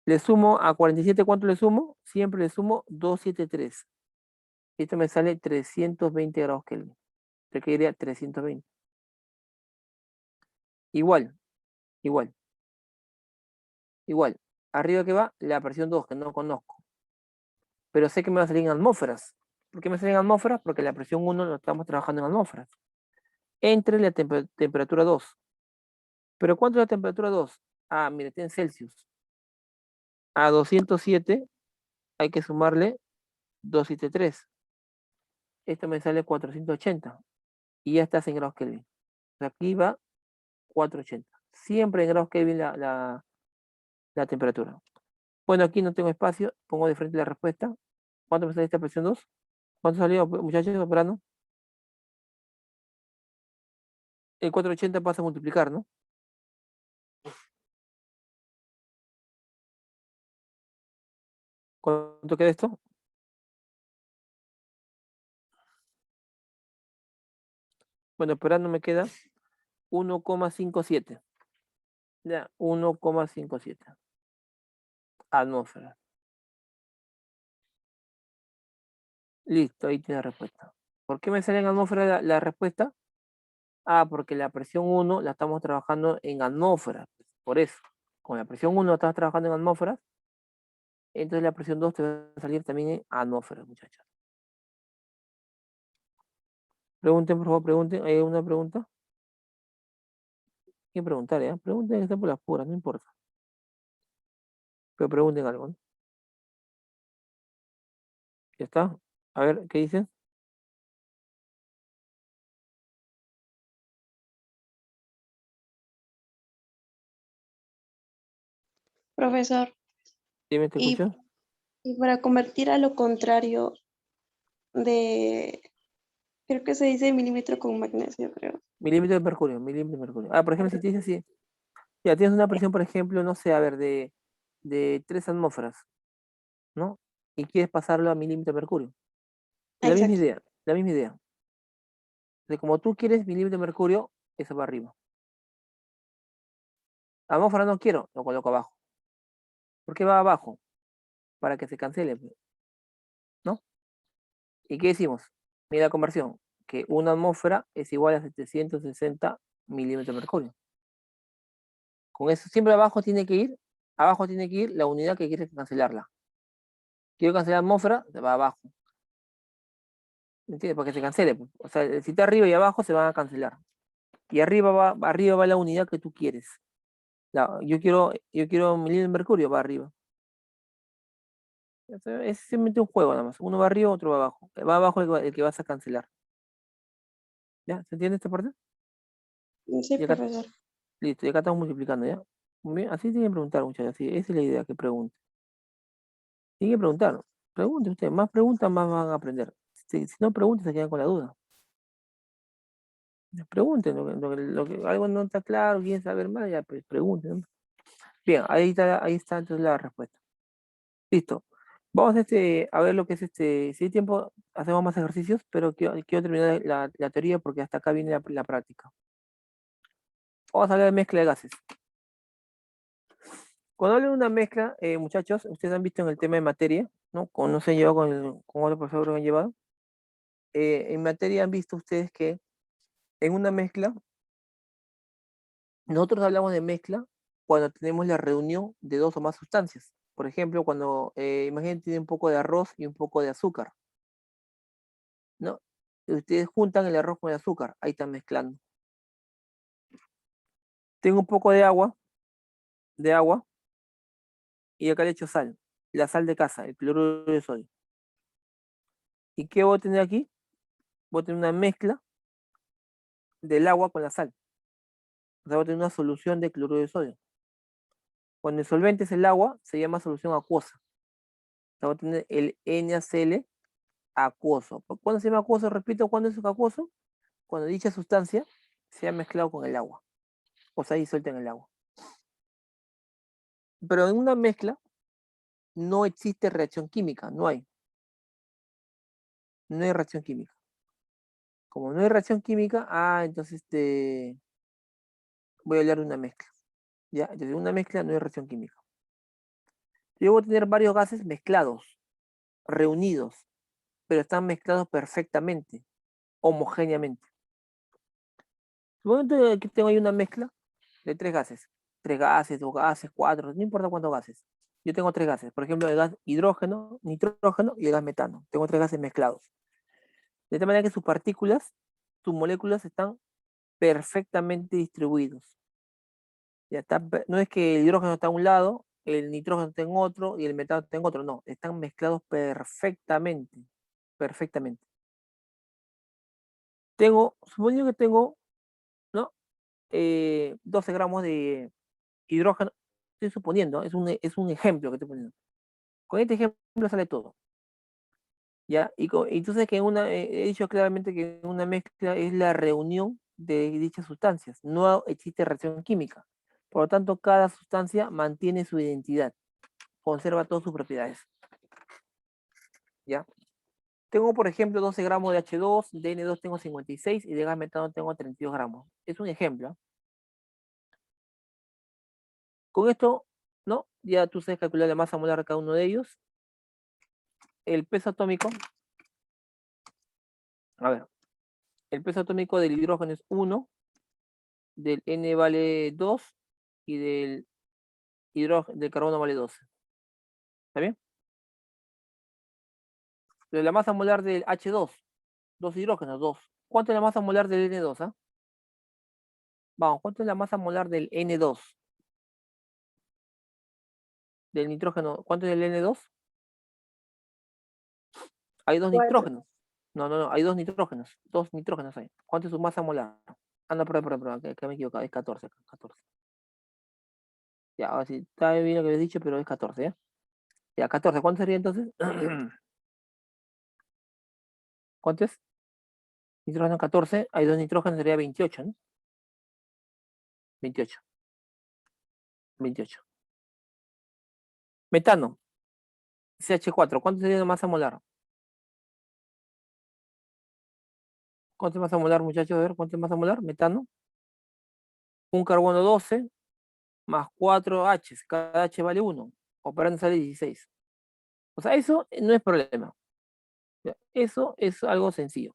Le sumo a 47, ¿cuánto le sumo? Siempre le sumo 273. Esto me sale 320 grados Kelvin. Requeriría 320. Igual, igual, igual. Arriba que va la presión 2, que no conozco. Pero sé que me va a salir en atmósferas. ¿Por qué me sale en atmósferas? Porque la presión 1 lo estamos trabajando en atmósferas. Entre la temperatura 2. ¿Pero cuánto es la temperatura 2? Ah, mire, está en Celsius. A 207 hay que sumarle 273. Esto me sale 480. Y ya estás en grados Kelvin. Aquí va 480. Siempre en grados Kelvin la temperatura. Bueno, aquí no tengo espacio. Pongo de frente la respuesta. ¿Cuánto me sale esta presión 2? ¿Cuánto salió, muchachos, operando? El 480 pasa a multiplicar, ¿no? ¿Cuánto queda esto? Bueno, operando me queda 1,57. Ya, 1,57 atmósferas. Listo, ahí tiene la respuesta. ¿Por qué me sale en atmósfera la respuesta? Ah, porque la presión 1 la estamos trabajando en atmósferas. Por eso, con la presión 1 estás trabajando en atmósferas, entonces la presión 2 te va a salir también en atmósferas, muchachos. Pregunten, por favor, pregunten. ¿Hay alguna pregunta? Hay que preguntar, ¿eh? Pregunten que estén por las puras, no importa. Pero pregunten algo, ¿no? ¿Ya está? A ver, ¿qué dicen? Profesor, Dime, ¿te y, escucho? y para convertir a lo contrario de, creo que se dice milímetro con magnesio, creo. Milímetro de mercurio, milímetro de mercurio. Ah, por ejemplo, si te dice así, ya tienes una presión, por ejemplo, no sé, a ver, de 3 atmósferas, ¿no? Y quieres pasarlo a milímetro de mercurio. La misma Exacto. idea, la misma idea. De como tú quieres milímetro de mercurio, eso va arriba. Atmósfera no quiero, lo coloco abajo. ¿Por qué va abajo? Para que se cancele, pues, ¿no? ¿Y qué decimos? Mira la conversión, que una atmósfera es igual a 760 milímetros de mercurio. Con eso siempre abajo tiene que ir la unidad que quieres cancelarla. Quiero cancelar atmósfera, se va abajo. ¿Entiendes? Para que se cancele, pues. O sea, si está arriba y abajo se van a cancelar. Y arriba va la unidad que tú quieres. Yo quiero milímetros de mercurio, va arriba. O sea, es simplemente un juego nada más. Uno va arriba, otro va abajo. Va abajo el que vas a cancelar. ¿Ya? ¿Se entiende esta parte? Sí, Y acá, profesor. listo, y acá estamos multiplicando, ¿ya? Muy bien, así tienen que preguntar, muchachos. Así, esa es la idea, que pregunten. Tienen que preguntar. Pregunten ustedes. Más preguntas, más van a aprender. Si no preguntan, se quedan con la duda. Pregunten algo no está claro, quieren saber más, ya pues pregunten, ¿no? Bien, ahí está entonces la respuesta. Listo. Vamos a ver lo que es si hay tiempo, hacemos más ejercicios, pero quiero terminar la teoría porque hasta acá viene la práctica. Vamos a hablar de mezcla de gases. Cuando hablo de una mezcla, muchachos, ustedes han visto en el tema de materia, ¿no? Cuando se han llevado con otro profesor que han llevado. En materia han visto ustedes que en una mezcla, nosotros hablamos de mezcla cuando tenemos la reunión de dos o más sustancias. Por ejemplo, cuando, imagínense, tienen un poco de arroz y un poco de azúcar, ¿no? Y ustedes juntan el arroz con el azúcar, ahí están mezclando. Tengo un poco de agua, y acá le echo sal, la sal de casa, el cloruro de sodio. ¿Y qué voy a tener aquí? Voy a tener una mezcla del agua con la sal. O sea, voy a tener una solución de cloruro de sodio. Cuando el solvente es el agua, se llama solución acuosa. O sea, voy a tener el NaCl acuoso. ¿Cuándo se llama acuoso? Repito, ¿cuándo es acuoso? Cuando dicha sustancia se ha mezclado con el agua, o se ha disuelto en el agua. Pero en una mezcla no existe reacción química, no hay. No hay reacción química. Como no hay reacción química, entonces voy a hablar de una mezcla. ¿Ya? Entonces, en una mezcla no hay reacción química. Yo voy a tener varios gases mezclados, reunidos, pero están mezclados perfectamente, homogéneamente. Supongo que tengo ahí una mezcla de tres gases, dos gases, cuatro, no importa cuántos gases. Yo tengo tres gases, por ejemplo, el gas hidrógeno, nitrógeno y el gas metano. Tengo tres gases mezclados. De tal manera que sus partículas, sus moléculas están perfectamente distribuidos. Ya está, no es que el hidrógeno está a un lado, el nitrógeno está en otro y el metano está en otro, no, están mezclados perfectamente, perfectamente. Supongo que tengo, ¿no? 12 gramos de hidrógeno, estoy suponiendo, es un ejemplo que estoy poniendo. Con este ejemplo sale todo. ¿Ya? Y tú sabes que he dicho claramente que una mezcla es la reunión de dichas sustancias, no existe reacción química. Por lo tanto, cada sustancia mantiene su identidad, conserva todas sus propiedades. ¿Ya? Tengo, por ejemplo, 12 gramos de H2, de N2 tengo 56 y de gas metano tengo 32 gramos. Es un ejemplo. Con esto, ¿no? Ya tú sabes calcular la masa molar de cada uno de ellos. El peso atómico, a ver, el peso atómico del hidrógeno es 1, del N vale 2 y del carbono vale 12. ¿Está bien? Pero la masa molar del H2, dos hidrógenos, 2. ¿Cuánto es la masa molar del N2? Vamos, ¿cuánto es la masa molar del N2? Del nitrógeno, ¿cuánto es el N2? Hay dos 4. nitrógenos. No, hay dos nitrógenos. Dos nitrógenos hay. ¿Cuánto es su masa molar? No, perdón, que me he equivocado, es 14. Ya, ahora sí, está bien lo que habéis dicho, pero es 14, ¿ya? Ya, 14, ¿cuánto sería entonces? ¿Cuánto es? Nitrógeno 14, hay dos nitrógenos, sería 28, ¿no? 28. Metano, CH4, ¿cuánto sería la masa molar? ¿Cuánto es masa molar, muchachos? A ver, ¿cuánto es masa molar? Metano. Un carbono 12 más 4 H, cada H vale 1. Operando sale 16. O sea, eso no es problema. Eso es algo sencillo.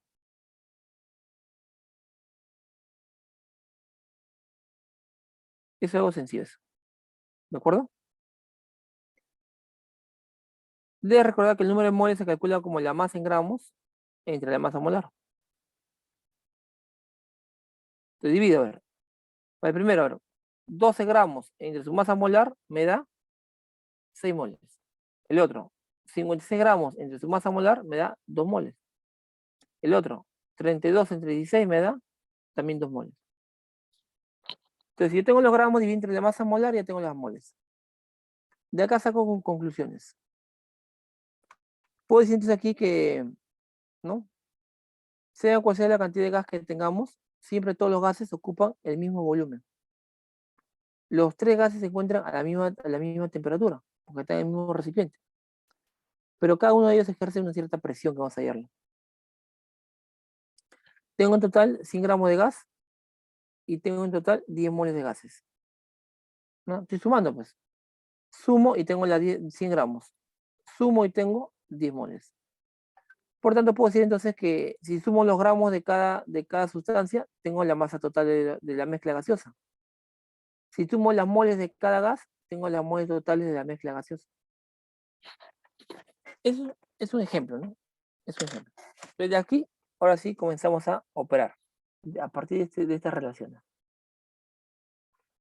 Eso es algo sencillo. Eso. ¿De acuerdo? Debes recordar que el número de moles se calcula como la masa en gramos entre la masa molar. Te divido, a ver. Para el primero, a ver. 12 gramos entre su masa molar me da 6 moles. El otro, 56 gramos entre su masa molar me da 2 moles. El otro, 32 entre 16 me da también 2 moles. Entonces, si yo tengo los gramos dividido entre la masa molar, ya tengo las moles. De acá saco conclusiones. Puedo decir entonces aquí que, ¿no? Sea cual sea la cantidad de gas que tengamos, siempre todos los gases ocupan el mismo volumen. Los tres gases se encuentran a la misma temperatura, porque están en el mismo recipiente. Pero cada uno de ellos ejerce una cierta presión que vamos a hallarle. Tengo en total 100 gramos de gas y tengo en total 10 moles de gases. ¿No? Estoy sumando, pues. Sumo y tengo 100 gramos. Sumo y tengo 10 moles. Por tanto, puedo decir entonces que si sumo los gramos de cada sustancia, tengo la masa total de la mezcla gaseosa. Si sumo las moles de cada gas, tengo las moles totales de la mezcla gaseosa. Eso es un ejemplo, ¿no? Es un ejemplo. Desde aquí, ahora sí, comenzamos a operar a partir de estas relaciones.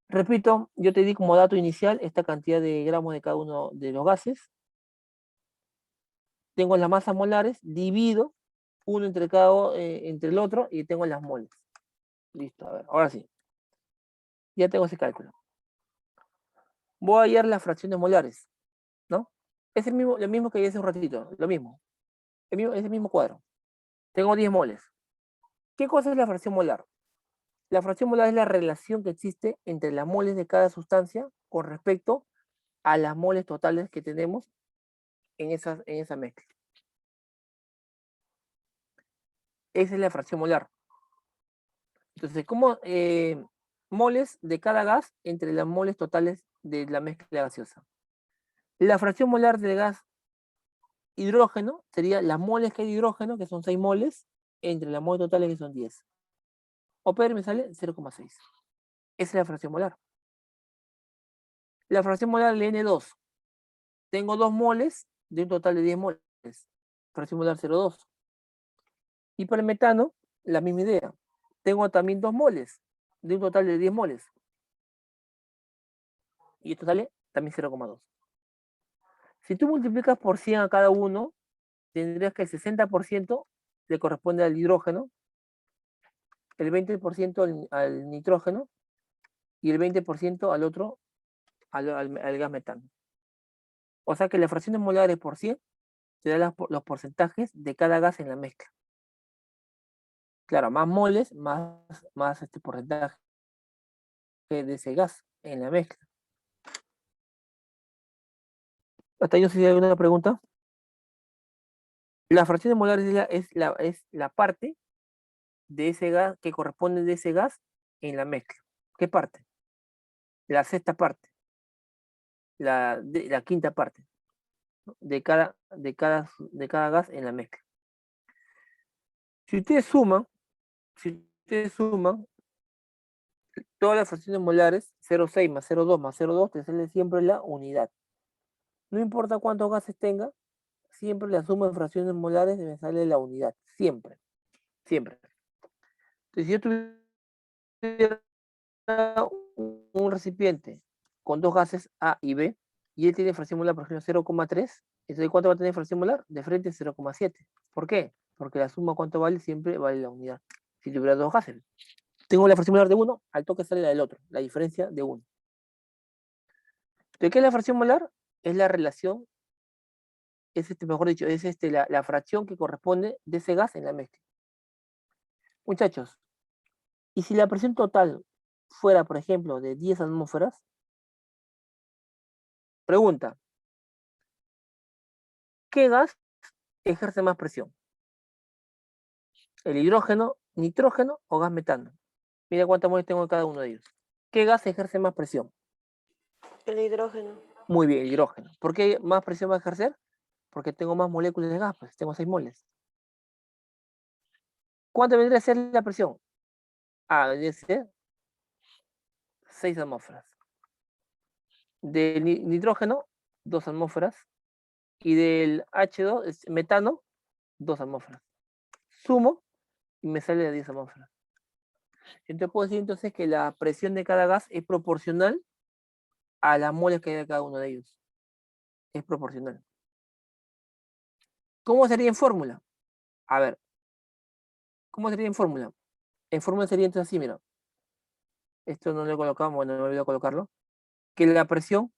Repito, yo te di como dato inicial esta cantidad de gramos de cada uno de los gases. Tengo las masas molares, divido uno entre el otro y tengo las moles. Listo, a ver, ahora sí. Ya tengo ese cálculo. Voy a hallar las fracciones molares, ¿no? Es lo mismo que hice hace un ratito, lo mismo. ese mismo cuadro. Tengo 10 moles. ¿Qué cosa es la fracción molar? La fracción molar es la relación que existe entre las moles de cada sustancia con respecto a las moles totales que tenemos en esa mezcla. Esa es la fracción molar. Entonces, ¿cómo moles de cada gas entre las moles totales de la mezcla gaseosa? La fracción molar del gas hidrógeno sería las moles que hay de hidrógeno, que son 6 moles, entre las moles totales que son 10. O P me sale 0,6. Esa es la fracción molar. La fracción molar de N2. Tengo 2 moles de un total de 10 moles. Fracción molar 0,2. Y para el metano, la misma idea. Tengo también 2 moles de un total de 10 moles. Y esto sale también 0,2. Si tú multiplicas por 100 a cada uno, tendrías que el 60% le corresponde al hidrógeno, el 20% al nitrógeno y el 20% al otro, al gas metano. O sea que las fracciones molares por 100 te dan los porcentajes de cada gas en la mezcla. Claro, más moles, más este porcentaje de ese gas en la mezcla. ¿Hasta ahí no sé si hay alguna pregunta? La fracción molar es la parte de ese gas que corresponde de ese gas en la mezcla. ¿Qué parte? La sexta parte. La quinta parte de cada gas en la mezcla. Si ustedes suman todas las fracciones molares, 0,6 más 0,2 más 0,2, te sale siempre la unidad. No importa cuántos gases tenga, siempre la suma de fracciones molares me sale la unidad. Siempre. Siempre. Entonces, si yo tuviera un recipiente con 2 gases A y B, y él tiene fracción molar, por ejemplo, 0,3, entonces ¿cuánto va a tener fracción molar? De frente 0,7. ¿Por qué? Porque la suma cuánto vale siempre vale la unidad. Si tuviera 2 gases, tengo la fracción molar de uno, al toque sale la del otro, la diferencia de uno. ¿De qué es la fracción molar? Es la relación, mejor dicho, es la fracción que corresponde de ese gas en la mezcla. Muchachos, y si la presión total fuera, por ejemplo, de 10 atmósferas, pregunta, ¿qué gas ejerce más presión? ¿El hidrógeno, nitrógeno o gas metano? Mira cuántas moles tengo en cada uno de ellos. ¿Qué gas ejerce más presión? El hidrógeno. Muy bien, el hidrógeno. ¿Por qué más presión va a ejercer? Porque tengo más moléculas de gas, pues tengo 6 moles. ¿Cuánto vendría a ser la presión? Vendría a ser 6 atmósferas. Del nitrógeno, 2 atmósferas. Y del H2, metano, 2 atmósferas. Sumo y me sale de 10 atmósferas. Entonces puedo decir entonces que la presión de cada gas es proporcional a las moles que hay de cada uno de ellos. Es proporcional. ¿Cómo sería en fórmula? A ver, ¿cómo sería en fórmula? En fórmula sería entonces así, mira. Esto no lo colocamos, bueno, no me olvidé colocarlo. Que la presión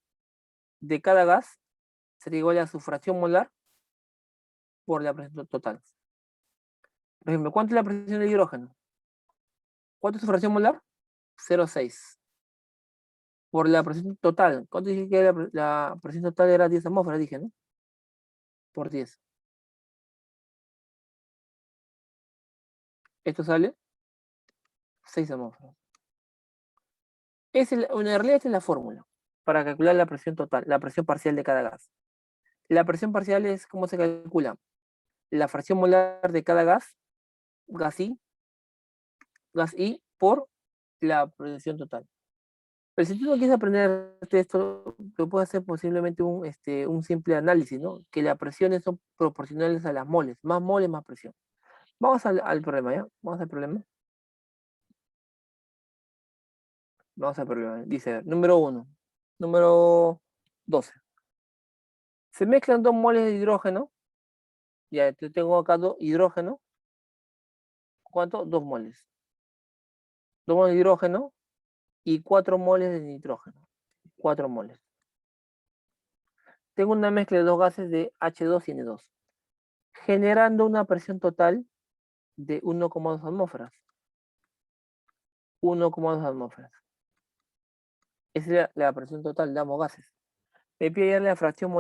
de cada gas sería igual a su fracción molar por la presión total. Por ejemplo, ¿cuánto es la presión del hidrógeno? ¿Cuánto es su fracción molar? 0,6. Por la presión total. ¿Cuánto dije que la presión total era 10 atmósferas? Dije, ¿no? Por 10. Esto sale 6 atmósferas. En realidad esta es la fórmula para calcular la presión total, la presión parcial de cada gas. La presión parcial es, ¿cómo se calcula? La fracción molar de cada gas I, por la presión total. Pero si tú no quieres aprender esto, lo puedes hacer posiblemente un simple análisis, ¿no? Que las presiones son proporcionales a las moles. Más moles, más presión. Vamos al problema, ¿ya? Vamos al problema. Vamos al problema. Dice, número 1. Número 12. Se mezclan 2 moles de hidrógeno. Ya, yo tengo acá hidrógeno. ¿Cuánto? 2 moles. 2 moles de hidrógeno y 4 moles de nitrógeno. 4 moles. Tengo una mezcla de 2 gases de H2 y N2. generando una presión total de 1,2 atmósferas. 1,2 atmósferas. Esa es la presión total de ambos gases. Me pide hallar la fracción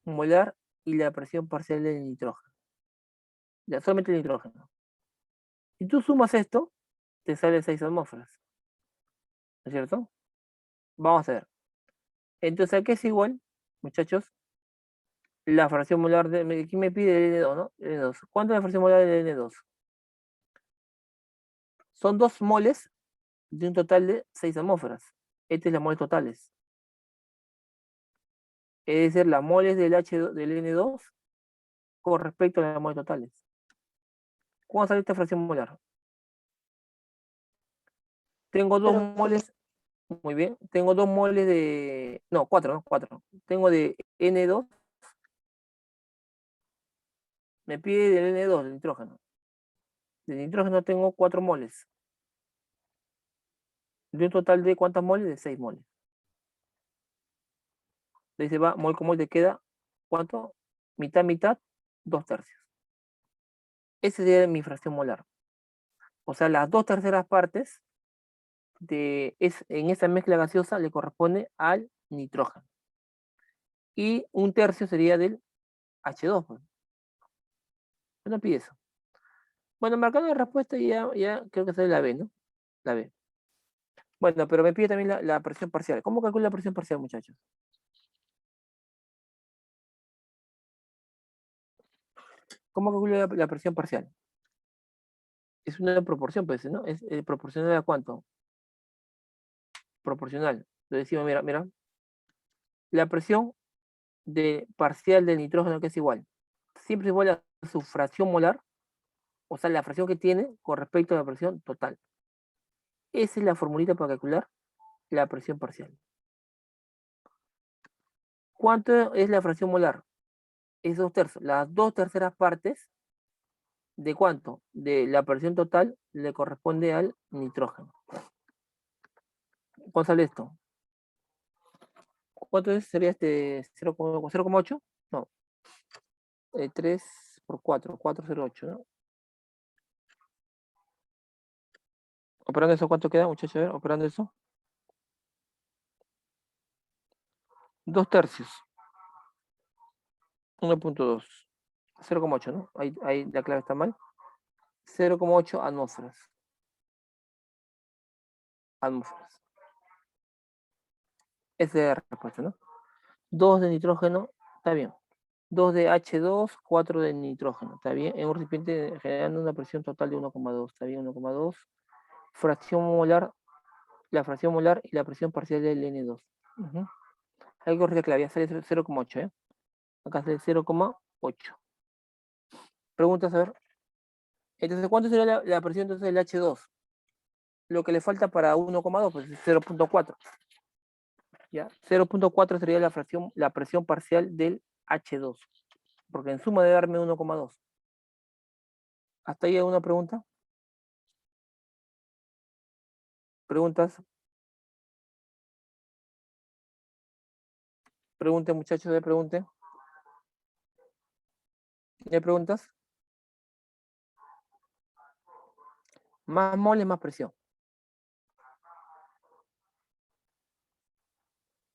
molar y la presión parcial del nitrógeno. Ya, solamente el nitrógeno. Si tú sumas esto, te sale 6 atmósferas. ¿No es cierto? Vamos a ver. Entonces, ¿a qué es igual, muchachos? La fracción molar de... Aquí me pide el N2, ¿no? N2. ¿Cuánto es la fracción molar del N2? Son 2 moles de un total de 6 atmósferas. Esta es la moles totales. Es decir, las moles del del N2 con respecto a las moles totales. ¿Cómo sale esta fracción molar? Tengo 2 Pero, moles, muy bien, tengo 2 moles de, no, 4, ¿no? 4. Tengo de N2, me pide del N2, del nitrógeno. Del nitrógeno tengo 4 moles. De un total de ¿cuántas moles? De 6 moles. Ahí se va, mol con mol te queda, ¿cuánto? Mitad, mitad, 2/3. Esa sería mi fracción molar. O sea, las 2/3 partes en esa mezcla gaseosa le corresponde al nitrógeno. Y 1/3 sería del H2. Pues. No pide eso. Bueno, marcando la respuesta ya creo que sale la B, ¿no? La B. Bueno, pero me pide también la presión parcial. ¿Cómo calcula la presión parcial, muchachos? ¿Cómo calcula la presión parcial? Es una proporción, pues, ¿no? Es proporcional a cuánto? Proporcional. Lo decimos, mira. La presión parcial del nitrógeno, que es igual. Siempre es igual a su fracción molar, o sea, la fracción que tiene con respecto a la presión total. Esa es la formulita para calcular la presión parcial. ¿Cuánto es la fracción molar? Es 2/3. Las 2/3 partes de cuánto? De la presión total le corresponde al nitrógeno. ¿Cuánto sale esto? ¿Cuánto es? ¿Sería 0,8? No. 3 por 4, 4,08, ¿no? Operando eso, ¿cuánto queda, muchachos? A ver, operando eso. 2/3. 1,2. 0,8, ¿no? Ahí la clave está mal. 0,8 atmósferas. Atmósferas. Esa es la respuesta, ¿no? 2 de nitrógeno, está bien. 2 de H2, 4 de nitrógeno, está bien. En un recipiente generando una presión total de 1,2, está bien, 1,2. Fracción molar, la fracción molar y la presión parcial del N2. Hay que corregir la clave, ya sale 0,8, ¿eh? Acá sale 0,8. Preguntas, a ver. Entonces, ¿cuánto sería la presión entonces del H2? Lo que le falta para 1,2, pues es 0,4. ¿Ya? 0,4 sería la presión parcial del H2. Porque en suma debe darme 1,2. ¿Hasta ahí alguna pregunta? ¿Preguntas? Pregunten, muchachos, pregunten. ¿Hay preguntas? Más moles, más presión.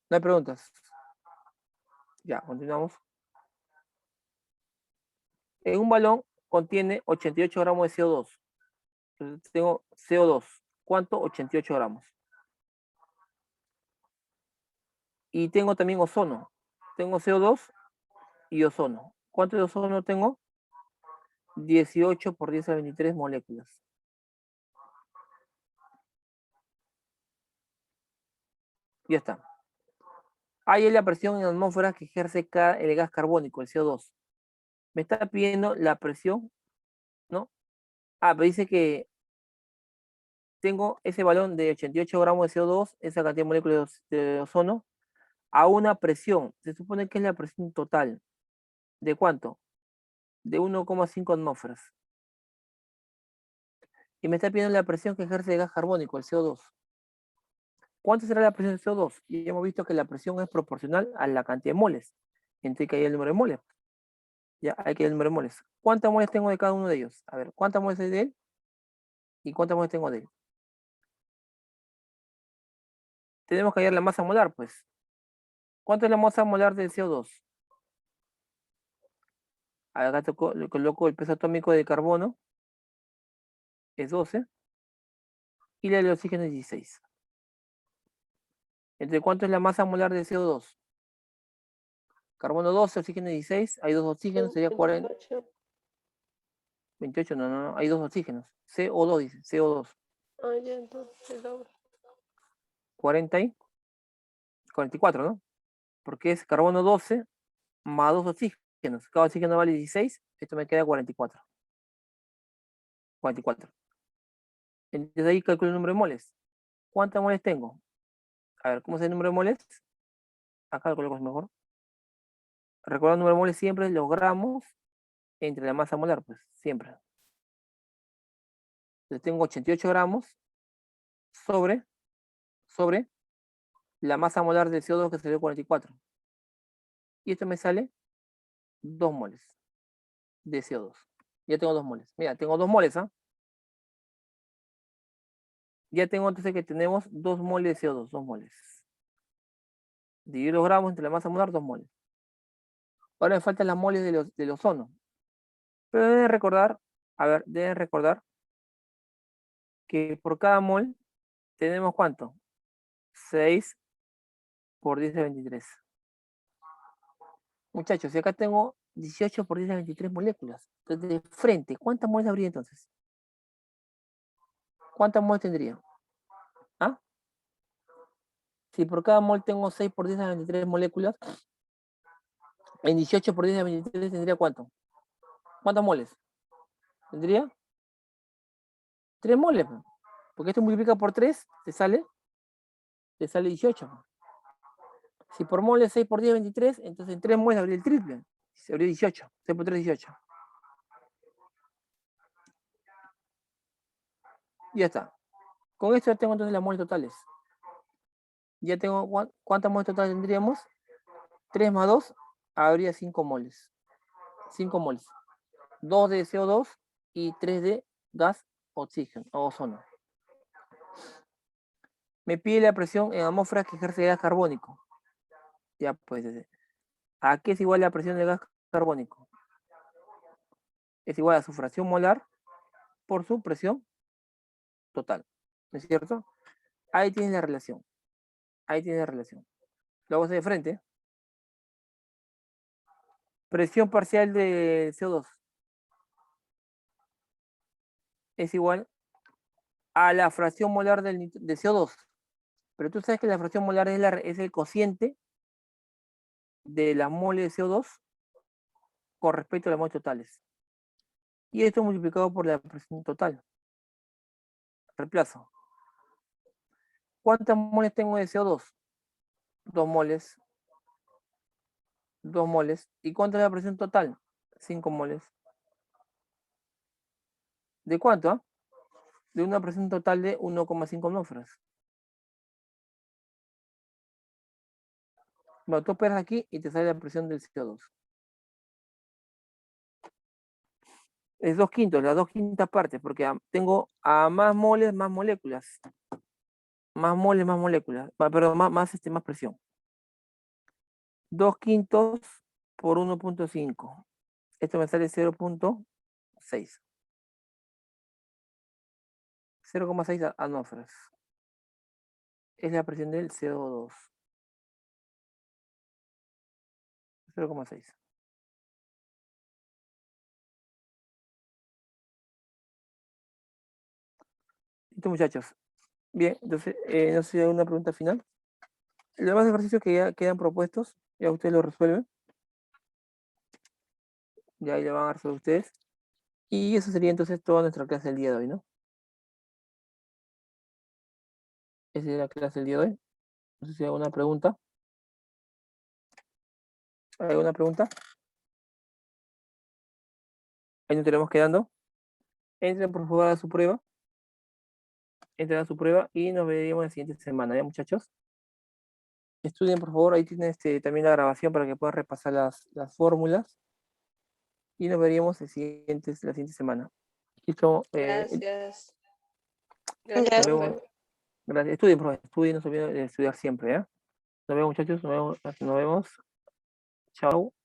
¿No hay preguntas? Ya, continuamos. En un balón contiene 88 gramos de CO2. Entonces tengo CO2. ¿Cuánto? 88 gramos. Y tengo también ozono. Tengo CO2 y ozono. ¿Cuánto de ozono tengo? 18 por 10 a la 23 moléculas. Ya está. Ahí es la presión en atmósfera que ejerce el gas carbónico, el CO2. Me está pidiendo la presión, ¿no? Pero dice que tengo ese balón de 88 gramos de CO2, esa cantidad de moléculas de ozono, a una presión. Se supone que es la presión total. ¿De cuánto? De 1,5 atmósferas. Y me está pidiendo la presión que ejerce el gas carbónico, el CO2. ¿Cuánto será la presión del CO2? Y hemos visto que la presión es proporcional a la cantidad de moles. Entre que hay el número de moles. Ya, hay que ver el número de moles. ¿Cuántas moles tengo de cada uno de ellos? A ver, ¿cuántas moles hay de él? ¿Y cuántas moles tengo de él? Tenemos que hallar la masa molar, pues. ¿Cuánto es la masa molar del CO2? Acá le coloco el peso atómico de carbono, es 12, y la del oxígeno es 16. ¿Entre cuánto es la masa molar de CO2? Carbono 12, oxígeno 16, hay dos oxígenos, sería 40, 28. 28, no, hay dos oxígenos. CO2 dice, CO2. Ah, ya, entonces el doble. 40 y 44, ¿no? Porque es carbono 12 más dos oxígenos. Cada oxígeno vale 16, esto me queda 44. 44. Entonces ahí calculo el número de moles. ¿Cuántas moles tengo? A ver, ¿cómo es el número de moles? Acá lo coloco mejor. Recuerda el número de moles siempre los gramos entre la masa molar, pues, siempre. Entonces tengo 88 gramos sobre la masa molar de CO2 que salió 44. Y esto me sale 2 moles de CO2. Ya tengo 2 moles. Mira, tengo 2 moles, ¿ah? Ya tengo entonces que tenemos 2 moles de CO2, 2 moles. Dividir los gramos entre la masa molar, 2 moles. Ahora me faltan las moles del ozono. Pero deben recordar, a ver, deben recordar que por cada mol tenemos ¿cuánto? 6 por 10 a 23. Muchachos, si acá tengo 18 por 10 a 23 moléculas. Entonces, de frente, ¿cuántas moles habría entonces? ¿Cuántas moles tendría? ¿Ah? Si por cada mol tengo 6 por 10 a 23 moléculas, en 18 por 10 a 23 tendría ¿cuánto? ¿Cuántas moles? ¿Tendría? 3 moles. Porque esto multiplica por 3, te sale 18. Si por mol es 6 por 10, 23, entonces en 3 moles habría el triple. Se habría 18. 6 por 3, 18. Y ya está. Con esto ya tengo entonces las moles totales. Ya tengo, ¿cuántas moles totales tendríamos? 3 más 2, habría 5 moles. 5 moles. 2 de CO2 y 3 de gas oxígeno o ozono. Me pide la presión en atmósfera que ejerce el gas carbónico. Ya pues, ¿a qué es igual la presión del gas carbónico? Es igual a su fracción molar por su presión total. ¿No es cierto? Ahí tienes la relación. Ahí tienes la relación. Lo hago de frente. Presión parcial de CO2 es igual a la fracción molar de CO2. Pero tú sabes que la fracción molar es el cociente de las moles de CO2 con respecto a las moles totales. Y esto multiplicado por la presión total. Reemplazo. ¿Cuántas moles tengo de CO2? 2 moles. 2 moles. ¿Y cuánto es la presión total? 5 moles. ¿De cuánto? Ah? De una presión total de 1,5 atmósferas. Bueno, tú operas aquí y te sale la presión del CO2. Es 2/5, las 2/5 partes, porque tengo a más moles, más moléculas. Más moles, más moléculas. Perdón, más presión. 2/5 por 1,5. Esto me sale 0,6. 0,6 atmósferas. Es la presión del CO2. 0,6. Listo, muchachos. Bien, entonces, no sé si hay alguna pregunta final. Los demás ejercicios que ya quedan propuestos, ya ustedes lo resuelven. Ya ahí lo van a resolver ustedes. Y eso sería entonces toda nuestra clase del día de hoy, ¿no? Esa es la clase del día de hoy. No sé si hay alguna pregunta. ¿Hay alguna pregunta? Ahí nos tenemos quedando. Entren por favor a su prueba. Entren a su prueba y nos veremos la siguiente semana, ¿ya, muchachos? Estudien por favor, ahí tienen también la grabación para que puedan repasar las fórmulas. y nos veríamos la siguiente semana. Listo. Gracias. Gracias. Gracias, Nos profe. vemos. Gracias. Estudien, profe. Estudien, no se olviden de estudiar siempre, ¿ya? Nos vemos, muchachos. Nos vemos. Chao.